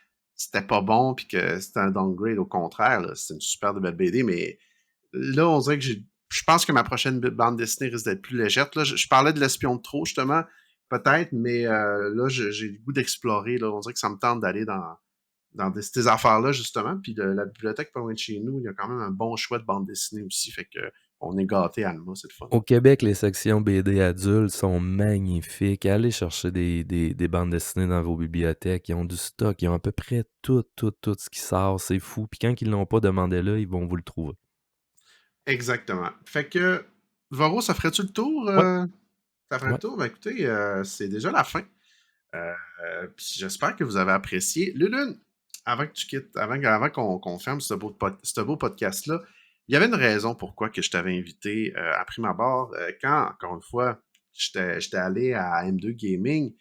pas bon puis que c'était un downgrade. Au contraire, là, c'est une super de belle BD, mais là, on dirait que je pense que ma prochaine bande dessinée risque d'être plus légère. Là, je parlais de l'espion de trop, justement, peut-être, mais là, j'ai le goût d'explorer. Là, on dirait que ça me tente d'aller dans ces affaires-là, justement. Puis de la bibliothèque pas loin de chez nous, il y a quand même un bon choix de bande dessinée aussi. Fait que on est gâtés, Alma, c'est le fun. Au Québec, les sections BD adultes sont magnifiques. Allez chercher des bandes dessinées dans vos bibliothèques. Ils ont du stock. Ils ont à peu près tout ce qui sort. C'est fou. Puis quand ils l'ont pas, demandé-là, ils vont vous le trouver. Exactement. Fait que, Varro, ça ferait-tu le tour? Ouais, Ça ferait le ouais. tour? Ben écoutez, c'est déjà la fin. Puis j'espère que vous avez apprécié. Lulune, avant que tu quittes, avant qu'on ferme ce beau podcast-là, il y avait une raison pourquoi que je t'avais invité à prime abord. Quand, encore une fois, j'étais allé à M2 Gaming,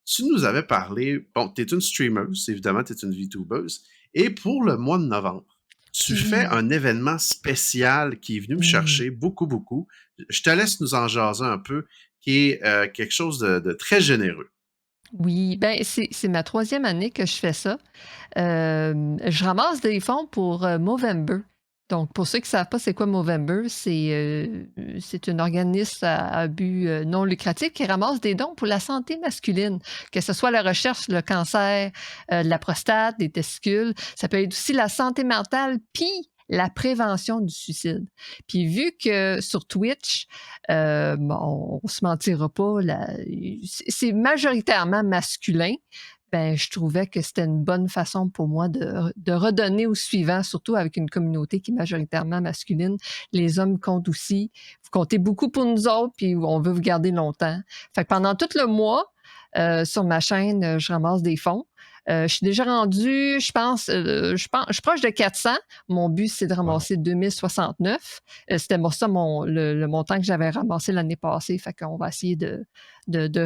tu nous avais parlé. Bon, tu es une streameuse, évidemment, tu es une VTubeuse. Et pour le mois de novembre, tu fais Oui, un événement spécial qui est venu me oui. chercher beaucoup, beaucoup. Je te laisse nous en jaser un peu, qui est quelque chose de très généreux. Oui, ben c'est ma 3e année que je fais ça. Je ramasse des fonds pour Movember. Donc, pour ceux qui ne savent pas c'est quoi Movember, c'est un organisme à but non lucratif qui ramasse des dons pour la santé masculine, que ce soit la recherche, le cancer, de la prostate, des testicules. Ça peut être aussi la santé mentale, puis la prévention du suicide. Puis vu que sur Twitch, on ne se mentira pas, c'est majoritairement masculin, ben, je trouvais que c'était une bonne façon pour moi de redonner aux suivants, surtout avec une communauté qui est majoritairement masculine. Les hommes comptent aussi. Vous comptez beaucoup pour nous autres, puis on veut vous garder longtemps. Fait que pendant tout le mois, sur ma chaîne, je ramasse des fonds. Je suis déjà rendue, je suis proche de 400. Mon but, c'est de Wow. ramasser 2069. C'était ça le montant que j'avais ramassé l'année passée. Fait qu'on va essayer de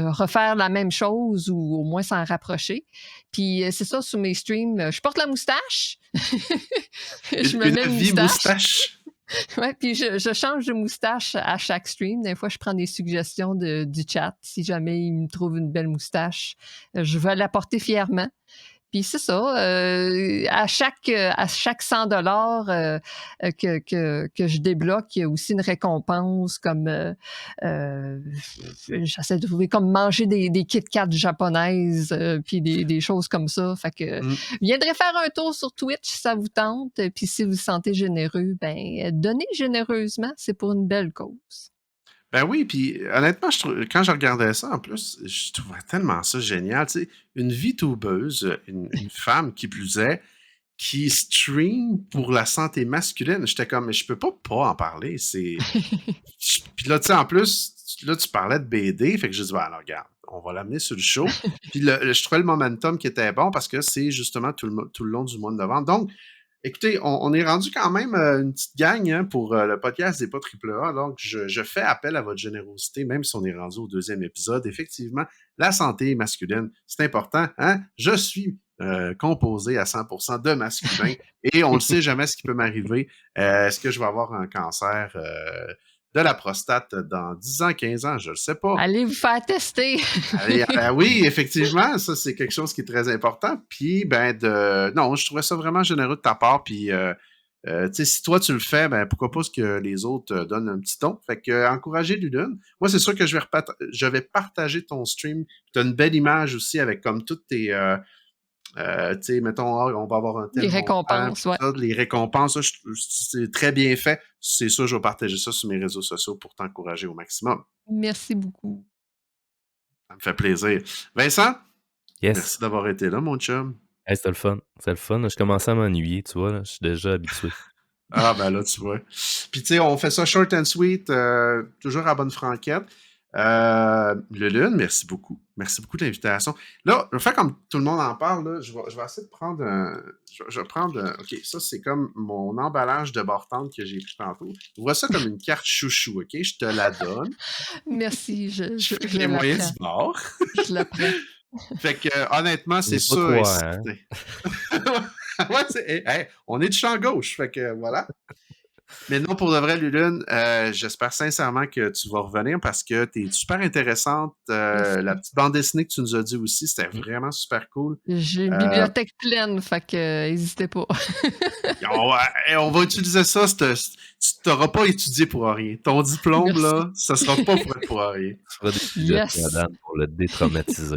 refaire la même chose ou au moins s'en rapprocher. Puis c'est ça, sur mes streams, je porte la moustache. Je me Une mets une vie moustache. moustache. Ouais, puis je change de moustache à chaque stream. Des fois, je prends des suggestions du chat. Si jamais il me trouve une belle moustache, je vais la porter fièrement. Puis c'est ça, à chaque 100 que je débloque, il y a aussi une récompense comme j'essaie de trouver comme manger des Kit Kat japonaises, puis des choses comme ça. Fait que viendrez faire un tour sur Twitch si ça vous tente. Puis si vous vous sentez généreux, ben donnez généreusement, c'est pour une belle cause. Ben oui, puis honnêtement, quand je regardais ça, en plus, je trouvais tellement ça génial. Tu sais, une VTubeuse, une femme qui plus est, qui stream pour la santé masculine. J'étais comme, mais je peux pas en parler. Puis là, tu sais, en plus, là, tu parlais de BD, fait que je dis, ben alors, regarde, on va l'amener sur le show. Puis je trouvais le momentum qui était bon parce que c'est justement tout le long du mois de novembre. Donc, écoutez, on est rendu quand même une petite gang hein, pour le podcast des pas AAA. Donc, je fais appel à votre générosité, même si on est rendu au 2e épisode. Effectivement, la santé masculine, c'est important. Hein? Je suis composé à 100% de masculin et on ne sait jamais ce qui peut m'arriver. Est-ce que je vais avoir un cancer de la prostate dans 10 ans, 15 ans? Je ne le sais pas. Allez vous faire tester! Oui, effectivement, ça, c'est quelque chose qui est très important. Puis, non, je trouvais ça vraiment généreux de ta part. Puis, tu sais, si toi, tu le fais, ben pourquoi pas que les autres donnent un petit ton. Fait que, encourager Ludun. Moi, c'est sûr que je vais partager ton stream. Tu as une belle image aussi avec comme toutes tes... tu sais, mettons, on va avoir un tel Les montant, récompenses, ouais. ça, les récompenses, ça, c'est très bien fait. C'est ça, je vais partager ça sur mes réseaux sociaux pour t'encourager au maximum. Merci beaucoup. Ça me fait plaisir. Vincent, Yes. merci d'avoir été là, mon chum. Hey, c'était le fun. C'était le fun. Je commençais à m'ennuyer, tu vois. Là. Je suis déjà habitué. Ah, ben là, tu vois. Puis, tu sais, on fait ça short and sweet, toujours à bonne franquette. Le Lune, merci beaucoup. Merci beaucoup de l'invitation. Là, je vais faire comme tout le monde en parle. Là. Je vais essayer de prendre je vais prendre OK, ça, c'est comme mon emballage de bord-tente que j'ai pris tantôt. Je vois ça comme une carte chouchou, OK? Je te la donne. Merci, je Les la moyens du prends. bord. Je la prends. Fait que, honnêtement, c'est C'est ça. pas toi, hein? Ouais, hey, on est du champ gauche. Fait que, voilà. Mais non, pour de vrai, Lulune, j'espère sincèrement que tu vas revenir parce que tu es super intéressante. La petite bande dessinée que tu nous as dit aussi, c'était vraiment super cool. J'ai une bibliothèque pleine, fait que n'hésitez pas. On va utiliser ça. Tu n'auras pas étudié pour rien. Ton diplôme, Merci. là, ça sera pas pour rien. Tu feras des sujets Yes. de madame pour le détraumatiser.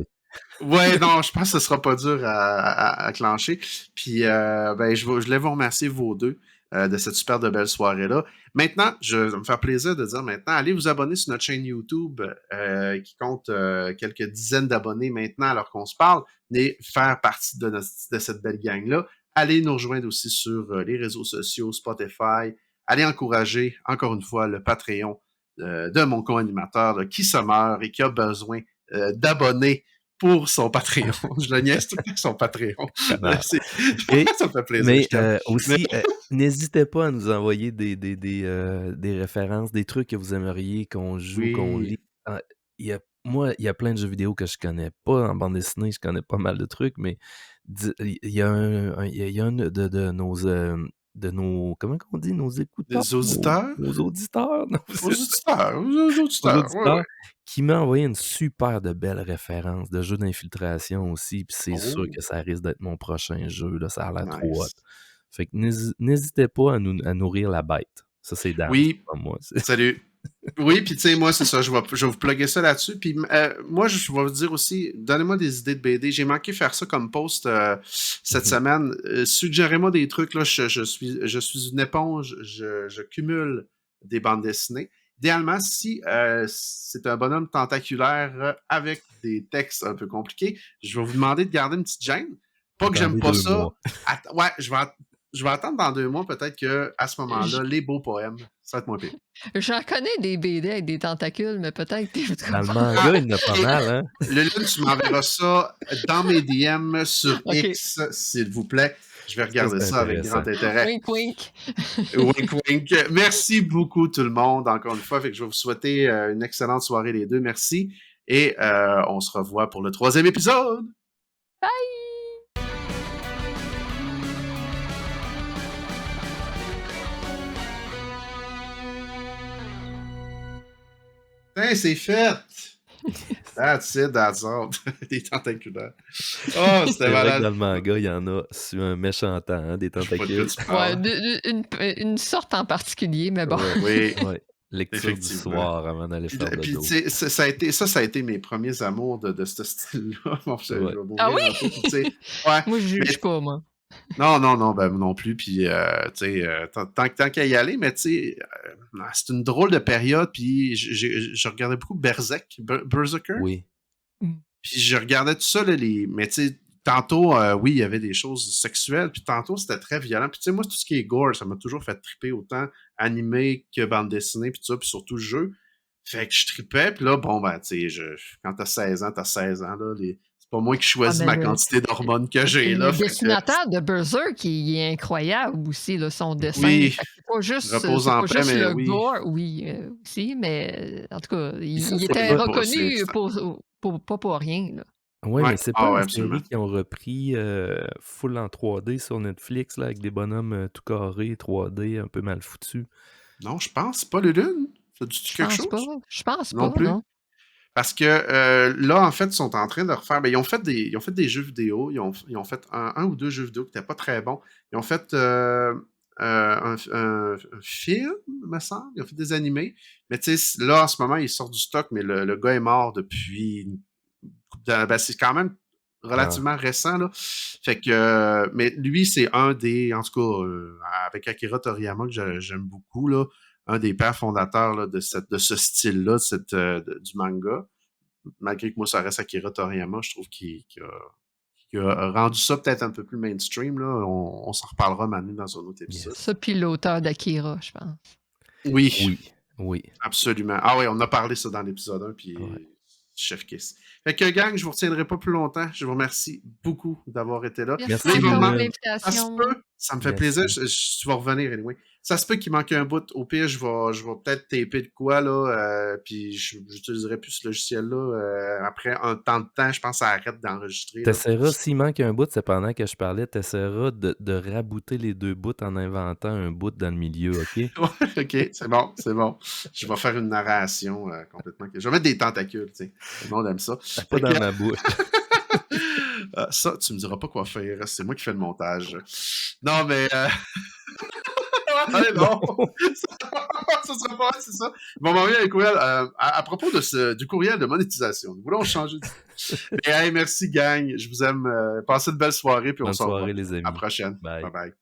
Ouais, non, je pense que ce sera pas dur à clencher. Puis, je voulais vous remercier, vous deux, de cette super de belle soirée-là. Maintenant, ça me fait plaisir de dire maintenant, allez vous abonner sur notre chaîne YouTube qui compte quelques dizaines d'abonnés maintenant alors qu'on se parle. Venez faire partie de cette belle gang-là. Allez nous rejoindre aussi sur les réseaux sociaux, Spotify. Allez encourager, encore une fois, le Patreon de mon co-animateur qui se meurt et qui a besoin d'abonnés pour son Patreon. Je le niaise tout le temps son Patreon. Et, ça me fait plaisir. Mais aussi, n'hésitez pas à nous envoyer des références, des trucs que vous aimeriez qu'on joue, qu'on lit. Il y a plein de jeux vidéo que je connais pas en bande dessinée, je connais pas mal de trucs, mais il y a un de nos, comment on dit, nos écouteurs? Des auditeurs? Nos auditeurs? Nos auditeurs, ouais. Qui m'a envoyé une super de belle référence de jeu d'infiltration aussi, puis c'est sûr que ça risque d'être mon prochain jeu, là, ça a l'air trop hot. Fait que n'hésitez pas à nourrir la bête. Ça, c'est Dave, Oui, pas moi. salut. Oui, puis tu sais, moi, c'est ça, je vais vous plugger ça là-dessus. Puis moi, je vais vous dire aussi, donnez-moi des idées de BD. J'ai manqué faire ça comme post cette semaine. Suggérez-moi des trucs, là. Je suis une éponge, je cumule des bandes dessinées. Idéalement, si c'est un bonhomme tentaculaire avec des textes un peu compliqués, je vais vous demander de garder une petite gêne. Pas que j'aime pas ça. Ouais, je vais attendre dans 2 mois, peut-être qu'à ce moment-là, les beaux poèmes, ça va être moins pire. J'en connais des BD avec des tentacules, mais peut-être que Dans le manga, il y en a pas mal, hein? Lune, tu m'enverras ça dans mes DM sur X, s'il vous plaît. Je vais regarder ça avec grand intérêt. Wink, wink. Wink, wink. Merci beaucoup, tout le monde, encore une fois. Fait que je vais vous souhaiter une excellente soirée, les deux. Merci. Et on se revoit pour le 3e épisode. Bye! C'est fait! That's it, that's all. Des tentaculaires. Oh, c'était malade. Dans le manga, il y en a sur un méchant temps, hein, des tentacules. Ouais, une sorte en particulier, mais bon. Oui. Ouais. Lecture du soir avant d'aller faire de dos. Puis ça a été mes premiers amours de ce style-là. Bon, Ah oui? Ouais. Moi, je juge pas, moi. Non, ben non plus. Puis, tu sais, tant qu'à y aller, mais tu sais, c'est une drôle de période. Puis, je regardais beaucoup Berserker. Oui. Puis, je regardais tout ça, là, mais tu sais, tantôt, oui, il y avait des choses sexuelles. Puis, tantôt, c'était très violent. Puis, tu sais, moi, tout ce qui est gore, ça m'a toujours fait triper autant animé que bande dessinée. Puis, tout ça, puis surtout jeu. Fait que je tripais. Puis là, bon, ben, tu sais, quand t'as 16 ans, là. C'est pas moi qui choisis ma quantité d'hormones que j'ai. Le dessinateur de Berserk, il est incroyable aussi, là, son dessin. Oui, c'est pas juste, repose en paix, mais le oui. gore, oui, aussi, mais en tout cas, il était reconnu pas pour rien. Là. Oui, mais c'est pas une série qui ont repris full en 3D sur Netflix, là, avec des bonhommes tout carrés, 3D, un peu mal foutus. Non, je pense pas, Lune. Ça dit quelque chose? Je pense non pas, plus. non. Parce que là, en fait, ils sont en train de refaire. Ben, ils ont fait des jeux vidéo. Ils ont fait un ou 2 jeux vidéo qui n'étaient pas très bons. Ils ont fait un film, me semble. Ils ont fait des animés. Mais tu sais, là, en ce moment, ils sortent du stock, mais le gars est mort depuis ben, c'est quand même relativement récent, là. Fait que, mais lui, c'est un des, en tout cas, avec Akira Toriyama, que j'aime beaucoup, là, un des pères fondateurs là, de ce style-là, du manga. Malgré que moi, ça reste Akira Toriyama, je trouve qu'il a rendu ça peut-être un peu plus mainstream. Là. On s'en reparlera maintenant dans un autre épisode. Ça, puis l'auteur d'Akira, je pense. Oui. Absolument. Ah oui, on a parlé ça dans l'épisode 1, puis Chef Kiss. Fait que, gang, je vous retiendrai pas plus longtemps. Je vous remercie beaucoup d'avoir été là. Merci pour l'invitation. Ça me fait plaisir. Tu vas revenir, anyway. Ça se peut qu'il manque un bout. Au pire, je vais peut-être taper de quoi, là, puis j'utiliserai plus ce logiciel-là. Après un temps de temps, je pense que ça arrête d'enregistrer. T'essaieras, s'il manque un bout, c'est pendant que je parlais, t'essaieras de rabouter les 2 bouts en inventant un bout dans le milieu, OK? OK, c'est bon. Je vais faire une narration complètement. Je vais mettre des tentacules, tu sais. Le monde aime ça. Pas dans ma bouche. Ça, tu me diras pas quoi faire. C'est moi qui fais le montage. Non, mais... Allez, non! Ça sera pas, c'est ça. Bon, m'envoyer un courriel à propos du courriel de monétisation. Nous voulons changer. Mais hey, merci, gang. Je vous aime. Passez une belle soirée, puis on se revoit. Bonne soirée, les amis. À la prochaine. Bye. Bye.